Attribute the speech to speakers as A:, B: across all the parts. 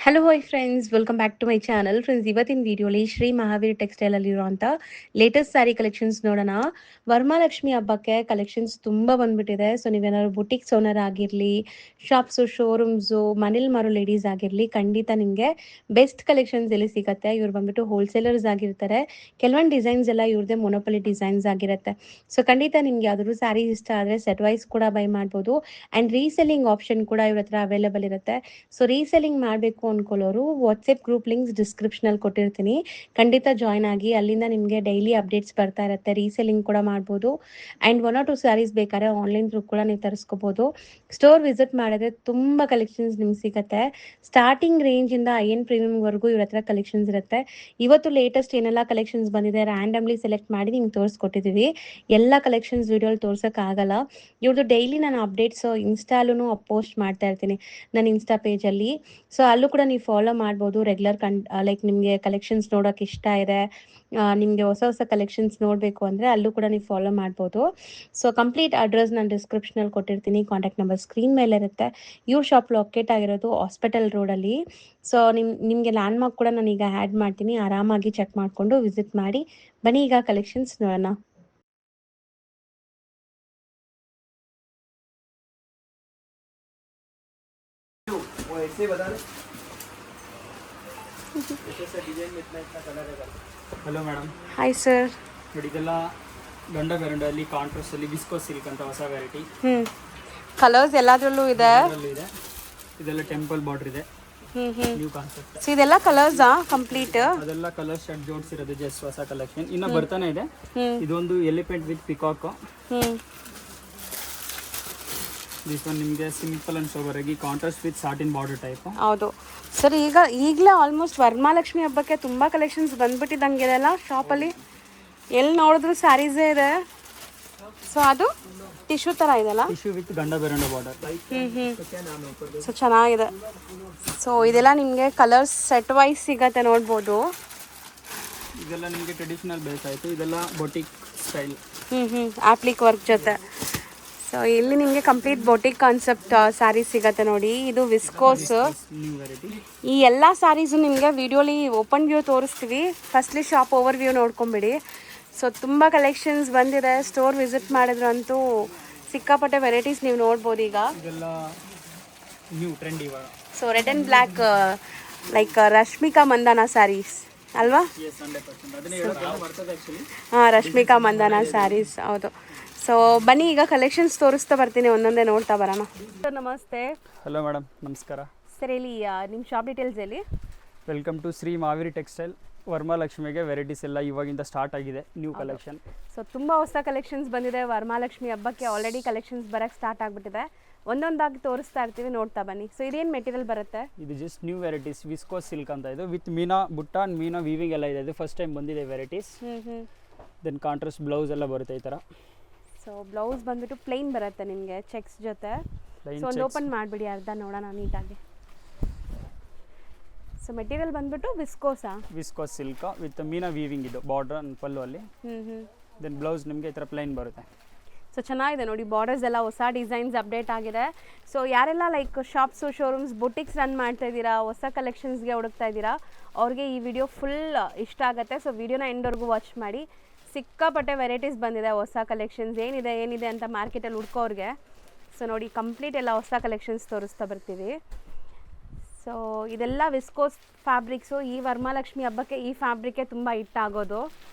A: Hello hi friends, welcome back to my channel. Friends, ಇವತ್ತಿನ ವಿಡಿಯೋಲಿ Shri Mahaveer textile ಅಲ್ಲಿರುವಂಥ latest sari collections ನೋಡೋಣ. ವರಮಹಾಲಕ್ಷ್ಮಿ ಹಬ್ಬಕ್ಕೆ ಕಲೆಕ್ಷನ್ಸ್ ತುಂಬ ಬಂದ್ಬಿಟ್ಟಿದೆ. ಸೊ ನೀವೇನಾದ್ರು ಬುಟಿಕ್ಸ್ ಓನರ್ ಆಗಿರಲಿ, ಶಾಪ್ಸು, ಶೋರೂಮ್ಸು, ಮನೇಲಿ ಮಾರೋ ಲೇಡೀಸ್ ಆಗಿರಲಿ, ಖಂಡಿತ ನಿಮಗೆ ಬೆಸ್ಟ್ ಕಲೆಕ್ಷನ್ಸ್ ಎಲ್ಲಿ ಸಿಗುತ್ತೆ. ಇವ್ರು ಬಂದ್ಬಿಟ್ಟು ಹೋಲ್ಸೇಲರ್ಸ್ ಆಗಿರ್ತಾರೆ. ಕೆಲವೊಂದು ಡಿಸೈನ್ಸ್ ಎಲ್ಲ ಇವ್ರದ್ದೇ ಮೊನೋಪಲಿ ಡಿಸೈನ್ಸ್ ಆಗಿರುತ್ತೆ. ಸೊ ಖಂಡಿತ ನಿಮ್ಗೆ ಯಾವ್ದಾದ್ರು ಸ್ಯಾರೀಸ್ ಇಷ್ಟ ಆದರೆ ಸೆಟ್ ವೈಸ್ ಕೂಡ ಬೈ ಮಾಡ್ಬೋದು. ಆ್ಯಂಡ್ ರೀಸೆಲ್ಲಿಂಗ್ ಆಪ್ಷನ್ ಕೂಡ ಇವ್ರ ಹತ್ರ ಅವೈಲೇಬಲ್ ಇರುತ್ತೆ. ಸೊ ರೀಸೆಲ್ಲಿಂಗ್ ಮಾಡಬೇಕು ಅನ್ಕೊಳ್ಳೋರು ವಾಟ್ಸಪ್ ಗ್ರೂಪ್ ಲಿಂಕ್ಸ್ ಡಿಸ್ಕ್ರಿಪ್ಷನಲ್ಲಿ ಕೊಟ್ಟಿರ್ತೀನಿ, ಖಂಡಿತ ಜಾಯ್ನ್ ಆಗಿ. ಅಲ್ಲಿಂದ ನಿಮಗೆ ಡೈಲಿ ಅಪ್ಡೇಟ್ಸ್ ಬರ್ತಾ ಇರುತ್ತೆ. ರೀಸೆಲ್ಲಿಂಗ್ ಕೂಡ ಮಾಡ್ಬೋದು. ಆ್ಯಂಡ್ 1 or 2 ಸ್ಯಾರೀಸ್ ಬೇಕಾದ್ರೆ ಆನ್ಲೈನ್ ಥ್ರೂ ಕೂಡ ನೀವು ತರಿಸ್ಕೋಬೋದು. ಸ್ಟೋರ್ ವಿಸಿಟ್ ಮಾಡಿದ್ರೆ ತುಂಬ ಕಲೆಕ್ಷನ್ಸ್ ನಿಮ್ಗೆ ಸಿಗುತ್ತೆ. ಸ್ಟಾರ್ಟಿಂಗ್ ರೇಂಜಿಂದ ಐಎನ್ ಪ್ರೀಮಿಯಮ್ವರೆಗೂ ಇವ್ರ ಹತ್ರ ಕಲೆಕ್ಷನ್ಸ್ ಇರುತ್ತೆ. ಇವತ್ತು ಲೇಟೆಸ್ಟ್ ಏನೆಲ್ಲ ಕಲೆಕ್ಷನ್ಸ್ ಬಂದಿದೆ ರ್ಯಾಂಡಮ್ಲಿ ಸೆಲೆಕ್ಟ್ ಮಾಡಿ ನಿಮ್ಗೆ ತೋರಿಸ್ಕೊಟ್ಟಿದ್ದೀವಿ. ಎಲ್ಲ ಕಲೆಕ್ಷನ್ಸ್ ವಿಡಿಯೋಲಿ ತೋರ್ಸೋಕ್ಕಾಗಲ್ಲ. ಇವ್ರದ್ದು ಡೈಲಿ ನಾನು ಅಪ್ಡೇಟ್ಸು ಇನ್ಸ್ಟಾಲೂ ಪೋಸ್ಟ್ ಮಾಡ್ತಾ ಇರ್ತೀನಿ ನನ್ನ ಇನ್ಸ್ಟಾ ಪೇಜಲ್ಲಿ. ಸೊ ಅಲ್ಲೂ ಕೂಡ ನೀವು ಫಾಲೋ ಮಾಡ್ಬೋದು. ರೆಗ್ಯುಲರ್ ಲೈಕ್ ನಿಮಗೆ ಕಲೆಕ್ಷನ್ಸ್ ನೋಡೋಕೆ ಇಷ್ಟ ಇದೆ, ನಿಮಗೆ ಹೊಸ ಹೊಸ ಕಲೆಕ್ಷನ್ಸ್ ನೋಡಬೇಕು ಅಂದರೆ ಅಲ್ಲೂ ಕೂಡ ನೀವು ಫಾಲೋ ಮಾಡ್ಬೋದು. ಸೊ ಕಂಪ್ಲೀಟ್ ಅಡ್ರೆಸ್ ನಾನು ಡಿಸ್ಕ್ರಿಪ್ಷನಲ್ಲಿ ಕೊಟ್ಟಿರ್ತೀನಿ, ಕಾಂಟ್ಯಾಕ್ಟ್ ನಂಬರ್ ಸ್ಕ್ರೀನ್ ಮೇಲೆ ಇರುತ್ತೆ. ಇವ್ರ ಶಾಪ್ ಲೊಕೇಟ್ ಆಗಿರೋದು ಹಾಸ್ಪಿಟಲ್ ರೋಡಲ್ಲಿ. ಸೊ ನಿಮಗೆ ಲ್ಯಾಂಡ್ಮಾರ್ಕ್ ಕೂಡ ನಾನು ಈಗ ಆ್ಯಡ್ ಮಾಡ್ತೀನಿ, ಆರಾಮಾಗಿ ಚೆಕ್ ಮಾಡಿಕೊಂಡು ವಿಸಿಟ್ ಮಾಡಿ. ಬನ್ನಿ ಈಗ ಕಲೆಕ್ಷನ್ಸ್ ನೋಡೋಣ.
B: ऐसे बता दे ऐसे डिजाइन में इतना इतना कलर है. Hello madam.
A: Hi sir.
B: ನೋಡಿ ಇದೆಲ್ಲ ಗಂಡ ಗರಂಡಲ್ಲಿ ಕಾಂಟ್ರಾಸ್ಟ್ ಅಲ್ಲಿ ವಿಸ್ಕೋ ಸಿಲ್ಕ್ ಅಂತ ಹೊಸ ವೆರೈಟಿ.
A: ಕಲರ್ಸ್ ಎಲ್ಲದರಲ್ಲೂ ಇದೆ.
B: ಇದೆ ಇದೆಲ್ಲ ಟೆಂಪಲ್ ಬಾರ್ಡರ್ ಇದೆ. New concept.
A: ಸೊ ಇದೆಲ್ಲ ಕಲರ್ಸಾ ಕಂಪ್ಲೀಟ್?
B: ಅದೆಲ್ಲ ಕಲರ್ ಶರ್ಟ್ ಜೋಡಿಸಿರೋದು ಜಸ್ಟ್ ಹೊಸ ಕಲೆಕ್ಷನ್ ಇನ್ನ ಬರ್ತಾನೆ ಇದೆ. ಇದೊಂದು elephant with peacock. This one ನಿಮಗೆ ಸಿಂಪಲ್ ಅಂಡ್ ಸೋಬರ್ ಆಗಿ contrast with satin border type.
A: ಹೌದು ಸರ್. ಈಗಲೇ ಆಲ್ಮೋಸ್ಟ್ ವರಮಹಾಲಕ್ಷ್ಮಿ ಹಬ್ಬಕ್ಕೆ ತುಂಬ ಕಲೆಕ್ಷನ್ಸ್ ಬಂದ್ಬಿಟ್ಟಿದ್ದಂಗೆಲ್ಲ ಶಾಪಲ್ಲಿ ಎಲ್ಲಿ ನೋಡಿದ್ರು ಸ್ಯಾರೀಸೇ ಇದೆ. ಸೊ ಅದು ಟಿಶ್ಯೂ ಥರ ಇದೆಲ್ಲ,
B: ಟಿಶ್ಯೂ ವಿತ್ ಗಂಡ ಬೆರಂಡ ಬಾರ್ಡರ್.
A: ಸೊ ಚೆನ್ನಾಗಿದೆ. ಸೊ ಇದೆಲ್ಲ ನಿಮಗೆ ಕಲರ್ಸ್ ಸೆಟ್ ವೈಸ್ ಸಿಗತ್ತೆ, ನೋಡ್ಬೋದು.
B: ಇದೆಲ್ಲ ನಿಮಗೆ ಟ್ರೆಡಿಷನಲ್ ಬೇಸ್ ಆಯಿತು. ಇದೆಲ್ಲ ಬೊಟಿಕ್ ಸ್ಟೈಲ್.
A: ಆಪ್ಲಿಕ್ ವರ್ಕ್ ಜೊತೆ. ಸೊ ಇಲ್ಲಿ ನಿಮಗೆ ಕಂಪ್ಲೀಟ್ ಬೊಟಿಕ್ ಕಾನ್ಸೆಪ್ಟ್ ಸ್ಯಾರೀಸ್ ಸಿಗತ್ತೆ ನೋಡಿ. ಇದು ವಿಸ್ಕೋಸ್.
B: New variety.
A: ಈ ಎಲ್ಲ ಸ್ಯಾರೀಸು ನಿಮಗೆ ವಿಡಿಯೋಲಿ ಓಪನ್ ವ್ಯೂ ತೋರಿಸ್ತೀವಿ. ಫಸ್ಟ್ಲಿ ಶಾಪ್ ಓವರ್ ವ್ಯೂ ನೋಡ್ಕೊಂಬಿಡಿ. ಸೊ ತುಂಬ ಕಲೆಕ್ಷನ್ಸ್ ಬಂದಿದೆ. ಸ್ಟೋರ್ ವಿಸಿಟ್ ಮಾಡಿದ್ರಂತೂ ಸಿಕ್ಕಾಪಟ್ಟೆ ವೆರೈಟೀಸ್ ನೀವು ನೋಡ್ಬೋದು. ಈಗ
B: ಇದೆಲ್ಲ ನ್ಯೂ ಟ್ರೆಂಡ್ ಇವಾಗ.
A: So red and black like Rashmika Mandanna sarees ಅಲ್ವಾ? ಹಾಂ, ರಶ್ಮಿಕಾ ಮಂದಾನ ಸ್ಯಾರೀಸ್ ಹೌದು. ಸೊ ಬನ್ನಿ ಈಗ ಕಲೆಕ್ಷನ್ಸ್ ತೋರಿಸ್ತಾ ಬರ್ತೀನಿ, ಒಂದೊಂದೇ ನೋಡ್ತಾ ಬರೋಣ. ಸರ್ ನಮಸ್ತೆ.
B: ಹಲೋ ಮೇಡಮ್, ನಮಸ್ಕಾರ.
A: ಸರ್ ಇಲ್ಲಿ ನಿಮ್ಮ ಶಾಪ್ ಡೀಟೇಲ್ಸ್ ಹೇಳಿ.
B: Welcome to Shri Mahaveer textile. ವರಮಹಾಲಕ್ಷ್ಮಿಗೆ ವೆರೈಟೀಸ್ ಎಲ್ಲ ಇವಾಗಿಂದ ಸ್ಟಾರ್ಟ್ ಆಗಿದೆ, ನ್ಯೂ ಕಲೆಕ್ಷನ್.
A: ಸೊ ತುಂಬ ಹೊಸ ಕಲೆಕ್ಷನ್ಸ್ ಬಂದಿದೆ. ವರಮಹಾಲಕ್ಷ್ಮಿ ಹಬ್ಬಕ್ಕೆ ಆಲ್ರೆಡಿ ಕಲೆಕ್ಷನ್ಸ್ ಬರೋಕ್ಕೆ ಸ್ಟಾರ್ಟ್ ಆಗಿಬಿಟ್ಟಿದೆ. ಒಂದೊಂದಾಗಿ ತೋರಿಸ್ತಾ ಇರ್ತೀವಿ, ನೋಡ್ತಾ ಬನ್ನಿ. ಸೊ ಇದೇನು ಮೆಟೀರಿಯಲ್ ಬರುತ್ತೆ?
B: ಇದು just new varieties visco silk ಅಂತ. ಇದು ವಿತ್ ಮೀನಾ ಬುಟ್ಟ ಅಂಡ್ ಮೀನಾ ವೀವಿಂಗ್ ಎಲ್ಲ ಇದೆ. ಇದು ಫಸ್ಟ್ ಟೈಮ್ ಬಂದಿದೆ ವೆರೈಟೀಸ್. ದೆನ್ ಕಾಂಟ್ರಾಸ್ಟ್ ಬ್ಲೌಸ್ ಎಲ್ಲ ಬರುತ್ತೆ ಈ ಥರ.
A: ಸೊ ಬ್ಲೌಸ್ ಬಂದ್ಬಿಟ್ಟು ಪ್ಲೈನ್ ಬರುತ್ತೆ ನಿಮಗೆ ಚೆಕ್ಸ್ ಜೊತೆ. ಸೊ ಒಂದು ಓಪನ್ ಮಾಡಿಬಿಡಿ, ಅರ್ಧ ನೋಡೋಣ ನೀಟಾಗಿ. ಸೊ ಮೆಟೀರಿಯಲ್ ಬಂದ್ಬಿಟ್ಟು ವಿಸ್ಕೋಸಾ?
B: Visco silk with meena weaving. ಇದು ಬಾರ್ಡರ್ ಅಂಡ್ ಪಲ್ಲು ಅಲ್ಲಿ. ದೆನ್ ಬ್ಲೌಸ್ ನಿಮಗೆ ಈ ಥರ ಪ್ಲೈನ್ ಬರುತ್ತೆ.
A: ಸೊ ಚೆನ್ನಾಗಿದೆ ನೋಡಿ, ಬಾರ್ಡರ್ಸ್ ಎಲ್ಲ ಹೊಸ ಡಿಸೈನ್ಸ್ ಅಪ್ಡೇಟ್ ಆಗಿದೆ. ಸೊ ಯಾರೆಲ್ಲ like shops, showrooms, boutiques run ಮಾಡ್ತಾ ಇದ್ದೀರಾ, ಹೊಸ ಕಲೆಕ್ಷನ್ಸ್ಗೆ ಹುಡುಕ್ತಾ ಇದ್ದೀರಾ, ಅವ್ರಿಗೆ ಈ ವಿಡಿಯೋ ಫುಲ್ ಇಷ್ಟ ಆಗುತ್ತೆ. ಸೊ ವಿಡಿಯೋನ ಎಂಡ್ವರೆಗೂ ವಾಚ್ ಮಾಡಿ. ಸಿಕ್ಕಾಪಟ್ಟೆ ವೆರೈಟೀಸ್ ಬಂದಿದೆ, ಹೊಸ ಕಲೆಕ್ಷನ್ಸ್ ಏನಿದೆ ಅಂತ ಮಾರ್ಕೆಟಲ್ಲಿ ಹುಡ್ಕೋರಿಗೆ. ಸೊ ನೋಡಿ, ಕಂಪ್ಲೀಟ್ ಎಲ್ಲ ಹೊಸ ಕಲೆಕ್ಷನ್ಸ್ ತೋರಿಸ್ತಾ ಬರ್ತೀವಿ. ಸೊ ಇದೆಲ್ಲ ವಿಸ್ಕೋಸ್ ಫ್ಯಾಬ್ರಿಕ್ಸು. ಈ ವರಮಹಾಲಕ್ಷ್ಮಿ ಹಬ್ಬಕ್ಕೆ ಈ ಫ್ಯಾಬ್ರಿಕ್ಕೇ ತುಂಬ ಹಿಟ್ಟಾಗೋದು.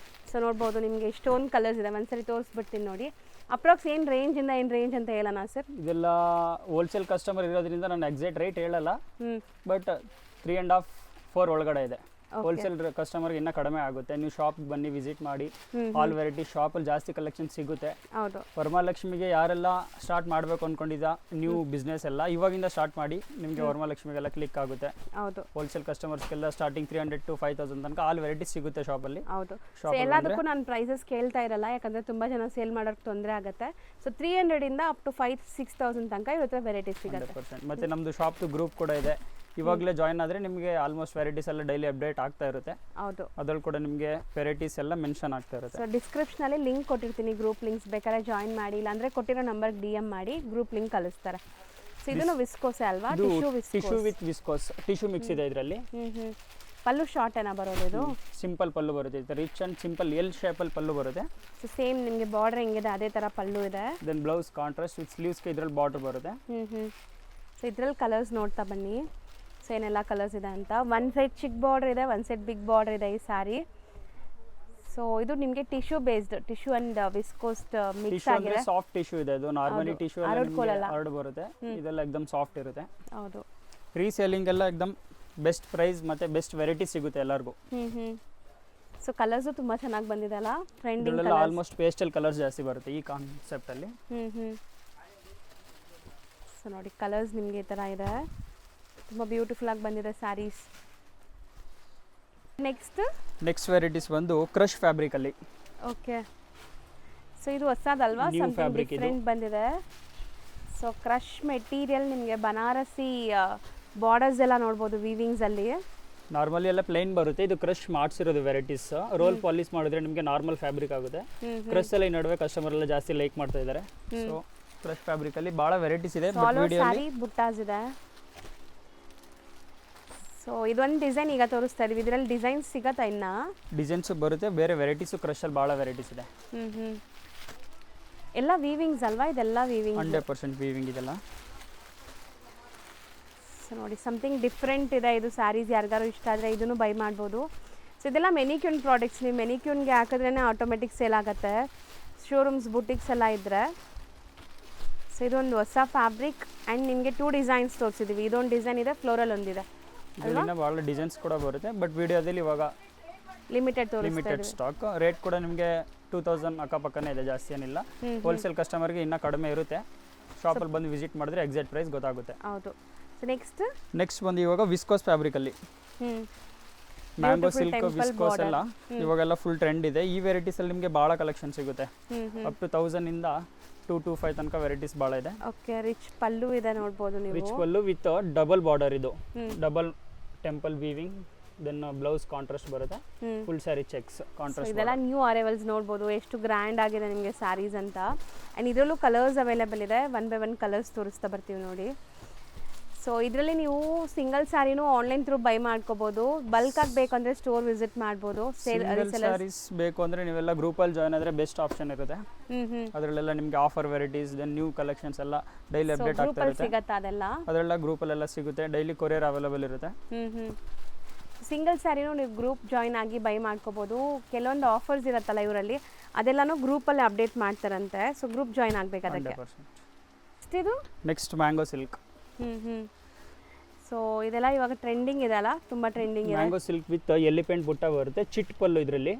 A: ಸೊ ನೋಡ್ಬೋದು, ನಿಮಗೆ ಇಷ್ಟೊಂದು ಕಲರ್ಸ್ ಇದೆ. ಒಂದ್ಸರಿ ತೋರಿಸ್ಬಿಡ್ತೀನಿ ನೋಡಿ. ಅಪ್ರಾಕ್ಸ್ ಏನು ರೇಂಜಿಂದ ಏನು ರೇಂಜ್ ಅಂತ ಹೇಳೋಣ ಸರ್?
B: ಇದೆಲ್ಲ ಹೋಲ್ಸೇಲ್ ಕಸ್ಟಮರ್ ಇರೋದ್ರಿಂದ ನಾನು ಎಕ್ಸಾಕ್ಟ್ ರೇಟ್ ಹೇಳಲ್ಲ, ಬಟ್ 3.5-4 ಒಳಗಡೆ ಇದೆ. ಹೋಲ್ಸೇಲ್ ಕಸ್ಟಮರ್ಗೆ ಇನ್ನೂ ಕಡಿಮೆ ಆಗುತ್ತೆ. ನೀವು ಶಾಪ್ಗೆ ಬನ್ನಿ, ವಿಸಿಟ್ ಮಾಡಿ. ಆಲ್ ವೆರೈಟಿ ಶಾಪಲ್ಲಿ ಜಾಸ್ತಿ ಕಲೆಕ್ಷನ್ ಸಿಗುತ್ತೆ.
A: ಹೌದು.
B: ವರಮಹಾಲಕ್ಷ್ಮಿಗೆ ಯಾರೆಲ್ಲ ಸ್ಟಾರ್ಟ್ ಮಾಡಬೇಕು ಅಂದ್ಕೊಂಡಿದ್ದ ನ್ಯೂ ಬಿಸ್ನೆಸ್ ಎಲ್ಲ ಇವಾಗಿಂದ ಸ್ಟಾರ್ಟ್ ಮಾಡಿ, ನಿಮಗೆ ವರಮಹಾಲಕ್ಷ್ಮಿಗೆಲ್ಲ ಕ್ಲಿಕ್ ಆಗುತ್ತೆ.
A: ಹೌದು.
B: ಹೋಲ್ಸೇಲ್ ಕಸ್ಟಮರ್ಸ್ಗೆಲ್ಲ ಸ್ಟಾರ್ಟಿಂಗ್ 300 to 5,000 ತನಕ ಆಲ್ ವೆರೈಟೀಸ್ ಸಿಗುತ್ತೆ ಶಾಪಲ್ಲಿ.
A: ಹೌದು. ಎಲ್ಲದಕ್ಕೂ ನಾನು ಪ್ರೈಸಸ್ ಕೇಳ್ತಾ ಇರಲ್ಲ, ಯಾಕಂದರೆ ತುಂಬ ಜನ ಸೇಲ್ ಮಾಡೋಕ್ಕೆ ತೊಂದರೆ ಆಗುತ್ತೆ. ಸೊ 300 ಇಂದ ಅಪ್ ಟು 5,000-6,000 ತನಕ ಇವ್ರ ಹತ್ರ ವೆರೈಟೀಸ್ ಸಿಗುತ್ತೆ.
B: 100%. ಮತ್ತು ನಮ್ಮದು ಶಾಪ್ದು ಗ್ರೂಪ್ ಕೂಡ ಇದೆ. ಇವಾಗಲೇ ಜಾಯಿನ್ ಆದರೆ ನಿಮಗೆ ಆಲ್ಮೋಸ್ಟ್ ವೆರೈಟೀಸ್ ಎಲ್ಲ ಡೈಲಿ ಅಪ್ಡೇಟ್ ಆಗ್ತಾ ಇರುತ್ತೆ.
A: ಹೌದು.
B: ಅದ್ರಲ್ಲಿ ಕೂಡ ನಿಮಗೆ ವೆರೈಟೀಸ್ ಎಲ್ಲ ಮೆನ್ಷನ್ ಆಗ್ತಾ ಇರುತ್ತೆ.
A: ಸೊ ಡಿಸ್ಕ್ರಿಪ್ಷನಲ್ಲಿ ಲಿಂಕ್ ಕೊಟ್ಟಿರ್ತೀನಿ, ಗ್ರೂಪ್ ಲಿಂಕ್ಸ್ ಬೇಕಾದ್ರೆ ಜಾಯಿನ್ ಮಾಡಿ. ಇಲ್ಲಾಂದರೆ ಕೊಟ್ಟಿರೋ ನಂಬರ್ಗೆ DM ಮಾಡಿ, ಗ್ರೂಪ್ ಲಿಂಕ್ ಕಳಿಸ್ತಾರೆ. ಸೊ ಇದನ್ನು ವಿಸ್ಕೋಸೆ ಅಲ್ವಾ?
B: ಇದು
A: tissue
B: tissue with viscose, tissue mix ಇದೆ ಇದರಲ್ಲಿ.
A: ಪಲ್ಲು ಶಾರ್ಟ್ ಏನಾ ಬರೋದು ಇದು?
B: ಸಿಂಪಲ್ ಪಲ್ಲು ಬರುತ್ತೆ, ಇದು ರಿಚ್ ಅಂಡ್ ಸಿಂಪಲ್ ಎಲ್ ಶೇಪಲ್ಲಿ ಪಲ್ಲು ಬರುತ್ತೆ.
A: ಸೊ ಸೇಮ್ ನಿಮಗೆ ಬಾರ್ಡರ್ ಹೆಂಗಿದೆ ಅದೇ ಥರ ಪಲ್ಲು ಇದೆ.
B: ದೆನ್ ಬ್ಲೌಸ್ ಕಾಂಟ್ರಾಸ್ಟ್ ವಿತ್ ಸ್ಲೀವ್ಸ್ಗೆ ಇದರಲ್ಲಿ ಬಾರ್ಡರ್ ಬರುತ್ತೆ.
A: ಸೊ ಇದ್ರಲ್ಲಿ ಕಲರ್ಸ್ ನೋಡ್ತಾ ಬನ್ನಿ. ಸೊ ಏನೆಲ್ಲ ಕಲರ್ಸ್ ಇದೆ ಅಂತ. ಒನ್ ಸೈಡ್ ಚಿಕ್ಕ ಬಾರ್ಡರ್ ಇದೆ, ಒನ್ ಸೈಡ್ ಬಿಗ್ ಬಾರ್ಡರ್ ಇದೆ ಈ ಸ್ಯಾರಿ. ಸೊ ಇದು ನಿಮಗೆ tissue based, tissue and viscose mix ಆಗಿದೆ.
B: ಸಾಫ್ಟ್ ಟಿಶ್ಯೂ ಇದೆ, ಅದು ನಾರ್ಮಲಿ ಟಿಶ್ಯೂ ಹರಡು ಬರುತ್ತೆ, ಇದೆಲ್ಲ ಎಕ್ದಮ್ ಸಾಫ್ಟ್ ಇರುತ್ತೆ.
A: ಹೌದು.
B: ರೀಸೇಲಿಂಗ್ ಎಲ್ಲ ಎಕ್ದಮ್ ಬೆಸ್ಟ್ ಪ್ರೈಸ್ ಮತ್ತೆ ಬೆಸ್ಟ್ ವೆರೈಟಿ ಸಿಗುತ್ತೆ ಎಲ್ಲರಿಗೂ.
A: ಸೊ ಕಲರ್ಸ್ ತುಂಬಾ ಚೆನ್ನಾಗಿ ಬಂದಿದೆ ಅಲ್ಲ, trending
B: colours almost pastel colours ಜಾಸ್ತಿ ಬರುತ್ತೆ ಈ ಕಾನ್ಸೆಪ್ಟ್ ಅಲ್ಲಿ.
A: ಸೊ ನೋಡಿ ಕಲರ್ಸ್ ನಿಮಗೆ ಈ ತರ ಇದೆ, ತುಂಬಾ ಬ್ಯೂಟಿಫುಲ್ ಆಗಿ ಬಂದಿದೆ ಸ್ಯಾರೀಸ್.
B: ನೆಕ್ಸ್ಟ್ ವೆರೈಟೀಸ್ ಬಂದು ಕ್ರಶ್ ಫ್ಯಾಬ್ರಿಕ್ ಅಲ್ಲಿ.
A: ಓಕೆ, ಸೊ ಇದು ಹೊಸದಲ್ವಾ, ಸಮಥಿಂಗ್ ಡಿಫರೆಂಟ್ ಬಂದಿದೆ. ಸೊ ಕ್ರಶ್ ಮೆಟೀರಿಯಲ್ ನಿಮಗೆ ಬನಾರಸಿ ಬಾರ್ಡರ್ಸ್ ಎಲ್ಲ ನೋಡ್ಬೋದು ವೀವಿಂಗ್ಸ್ ಅಲ್ಲಿ.
B: ನಾರ್ಮಲಿ ಎಲ್ಲ ಪ್ಲೇನ್ ಬರುತ್ತೆ, ಇದು ಕ್ರಶ್ ಮಾಡಿಸಿರೋದು ವೆರೈಟೀಸ್. ರೋಲ್ ಪಾಲಿಶ್ ಮಾಡಿದ್ರೆ ನಿಮಗೆ ನಾರ್ಮಲ್ ಫ್ಯಾಬ್ರಿಕ್ ಆಗುತ್ತೆ. ಕ್ರಶ್ ಎಲ್ಲ ಈ ನಡುವೆ ಕಸ್ಟಮರ್ ಎಲ್ಲ ಜಾಸ್ತಿ ಲೈಕ್ ಮಾಡ್ತಾ ಇದ್ದಾರೆ. ಸೊ ಕ್ರಶ್ ಫ್ಯಾಬ್ರಿಕ್ ಅಲ್ಲಿ ಬಹಳ ವೆರೈಟೀಸ್ ಇದೆ.
A: ಸಾರಿ ಬುಟ್ಟಾಸ್ ಇದೆ. ಸೊ ಇದೊಂದು ಡಿಸೈನ್ ಈಗ ತೋರಿಸ್ತಾ ಇದೀವಿ, ಇದರಲ್ಲಿ ಡಿಸೈನ್ಸ್ ಸಿಗತ್ತಾ? ಇನ್ನ
B: ಡಿಸೈನ್ಸ್ ಬರುತ್ತೆ, ಬೇರೆ ವೆರೈಟೀಸ್ ಕ್ರಶ್ ಅಲ್ಲಿ ಬಹಳ ವೆರೈಟೀಸ್ ಇದೆ.
A: ಎಲ್ಲ ವೀವಿಂಗ್ಸ್ ಅಲ್ವಾ? ಇದೆಲ್ಲ ವೀವಿಂಗ್
B: 100% ವೀವಿಂಗ್ ಇದೆಲ್ಲ.
A: ಸೊ ನೋಡಿ ಸಮಥಿಂಗ್ ಡಿಫ್ರೆಂಟ್ ಇದೆ ಇದು. ಸ್ಯಾರೀಸ್ ಯಾರಿಗಾರು ಇಷ್ಟ ಆದರೆ ಇದನ್ನು ಬೈ ಮಾಡ್ಬೋದು. ಸೊ ಇದೆಲ್ಲ ಮೆನಿಕ್ಯೂನ್ ಪ್ರಾಡಕ್ಟ್ಸ್, ನೀವು ಮೆನಿಕ್ಯೂನ್ಗೆ ಹಾಕಿದ್ರೇ ಆಟೋಮೆಟಿಕ್ ಸೇಲ್ ಆಗುತ್ತೆ, ಶೋರೂಮ್ಸ್ ಬುಟಿಕ್ಸ್ ಎಲ್ಲ ಇದ್ದರೆ. ಸೊ ಇದೊಂದು ಹೊಸ ಫ್ಯಾಬ್ರಿಕ್ ಆ್ಯಂಡ್ ನಿಮಗೆ 2 ಡಿಸೈನ್ಸ್ ತೋರಿಸಿದ್ದೀವಿ. ಇದೊಂದು ಡಿಸೈನ್ ಇದೆ, ಫ್ಲೋರಲ್ ಒಂದಿದೆ.
B: ಇದರಿಂದ ಭಾಳ ಡಿಸೈನ್ಸ್ ಕೂಡ ಬರುತ್ತೆ, ಬಟ್ ವಿಡಿಯೋದಲ್ಲಿ ಇವಾಗ ಲಿಮಿಟೆಡ್ ಸ್ಟಾಕ್. ರೇಟ್ ಕೂಡ ನಿಮಗೆ 2000 ಅಕ್ಕಪಕ್ಕನೇ ಇದೆ, ಜಾಸ್ತಿ ಏನಿಲ್ಲ. ಹೋಲ್ಸೇಲ್ ಕಸ್ಟಮರ್ಗೆ ಇನ್ನೂ ಕಡಿಮೆ ಇರುತ್ತೆ, ಶಾಪಲ್ಲಿ ಬಂದು ವಿಸಿಟ್ ಮಾಡಿದ್ರೆ ಎಕ್ಸಾಕ್ಟ್ ಪ್ರೈಸ್ ಗೊತ್ತಾಗುತ್ತೆ.
A: ಹೌದು. ಸೊ ನೆಕ್ಸ್ಟ್ ಬಂದು
B: ಇವಾಗ ವಿಸ್ಕೋಸ್ ಫ್ಯಾಬ್ರಿಕ್ ಅಲ್ಲಿ ಮ್ಯಾಂಗೋ ಸಿಲ್ಕ್ ವಿಸ್ಕೋಸ್ ಎಲ್ಲ ಇವಾಗೆಲ್ಲ ಫುಲ್ ಟ್ರೆಂಡ್ ಇದೆ. ಈ ವೆರೈಟೀಸ್ ಅಲ್ಲಿ ನಿಮಗೆ ಭಾಳ ಕಲೆಕ್ಷನ್ ಸಿಗುತ್ತೆ, ಅಪ್ ಟು 1000 ಇಂದ 225 ತನಕ ವೆರೈಟೀಸ್ ಭಾಳ ಇದೆ.
A: ಓಕೆ, ರಿಚ್ ಪಲ್ಲು ಇದೆ ನೋಡ್ಬೋದು ನೀವು.
B: Rich pallu with double border, ಇದು double temple weaving. Then blouse contrast ಬರುತ್ತೆ, ಫುಲ್ ಸ್ಯಾರಿ ಚೆಕ್ಸ್ ಕಾಂಟ್ರಾಸ್ಟ್.
A: ಇದೆಲ್ಲ ನ್ಯೂ ಅರೈವಲ್ಸ್ ನೋಡ್ಬೋದು, ಎಷ್ಟು ಗ್ರ್ಯಾಂಡ್ ಆಗಿದೆ ನಿಮಗೆ ಸ್ಯಾರೀಸ್ ಅಂತ. ಆ್ಯಂಡ್ ಇದರಲ್ಲೂ ಕಲರ್ಸ್ ಅವೈಲೇಬಲ್ ಇದೆ, 1 by 1 ಕಲರ್ಸ್ ತೋರಿಸ್ತಾ ಬರ್ತೀವಿ ನೋಡಿ. ಸೊ ಇದರಲ್ಲಿ ನೀವು ಸಿಂಗಲ್ ಸ್ಯಾರಿನೂ ಆನ್ಲೈನ್ ಥ್ರೂ ಬೈ ಮಾಡ್ಕೋಬೋದು, ಬಲ್ಕ್ ಆಗಿ ಬೇಕಂದ್ರೆ ಸ್ಟೋರ್ ವಿಸಿಟ್ ಮಾಡ್ಬೋದು.
B: ಸ್ಯಾರೀಸ್ ಬೇಕು ಅಂದರೆ ನೀವೆಲ್ಲ ಗ್ರೂಪಲ್ಲಿ ಜಾಯ್ನ್ ಆದರೆ ಬೆಸ್ಟ್ ಆಪ್ಷನ್ ಇರುತ್ತೆ. ಅದರಲ್ಲೆಲ್ಲ ನಿಮಗೆ offer varieties, then new collections ಎಲ್ಲ ಡೈಲಿ ಅಪ್ಡೇಟ್ ಆಗ್ತಾ ಇರುತ್ತೆ.
A: ಸಿಗುತ್ತಾ ಅದೆಲ್ಲ?
B: ಅದರೆಲ್ಲ ಗ್ರೂಪಲ್ಲೆಲ್ಲ ಸಿಗುತ್ತೆ, ಡೈಲಿ ಕೊರಿಯರ್ ಅವೈಲೇಬಲ್ ಇರುತ್ತೆ.
A: ಸಿಂಗಲ್ ಸ್ಯಾರಿನೂ ನೀವು ಗ್ರೂಪ್ ಜಾಯ್ನ್ ಆಗಿ ಬೈ ಮಾಡ್ಕೋಬೋದು. ಕೆಲವೊಂದು ಆಫರ್ಸ್ ಇರುತ್ತಲ್ಲ ಇವರಲ್ಲಿ, ಅದೆಲ್ಲನೂ ಗ್ರೂಪಲ್ಲಿ ಅಪ್ಡೇಟ್ ಮಾಡ್ತಾರಂತೆ. ಸೊ ಗ್ರೂಪ್ ಜಾಯ್ನ್ ಆಗಬೇಕು ಅದಕ್ಕೆ. ಇದು
B: ನೆಕ್ಸ್ಟ್ ಮ್ಯಾಂಗೋ ಸಿಲ್ಕ್.
A: ಸೊ ಇದೆಲ್ಲ ಇವಾಗ ಟ್ರೆಂಡಿಂಗ್ ಇದೆ ಅಲ್ಲ, ತುಂಬಾ ಟ್ರೆಂಡಿಂಗ್ ಇದೆ.
B: ಮ್ಯಾಂಗೋ ಸಿಲ್ಕ್ ವಿತ್ ಎಲಿಫೆಂಟ್ ಬುಟ್ಟ ಬರುತ್ತೆ, ಚಿಟ್ ಪಲ್ಲು ಇದರಲ್ಲಿ.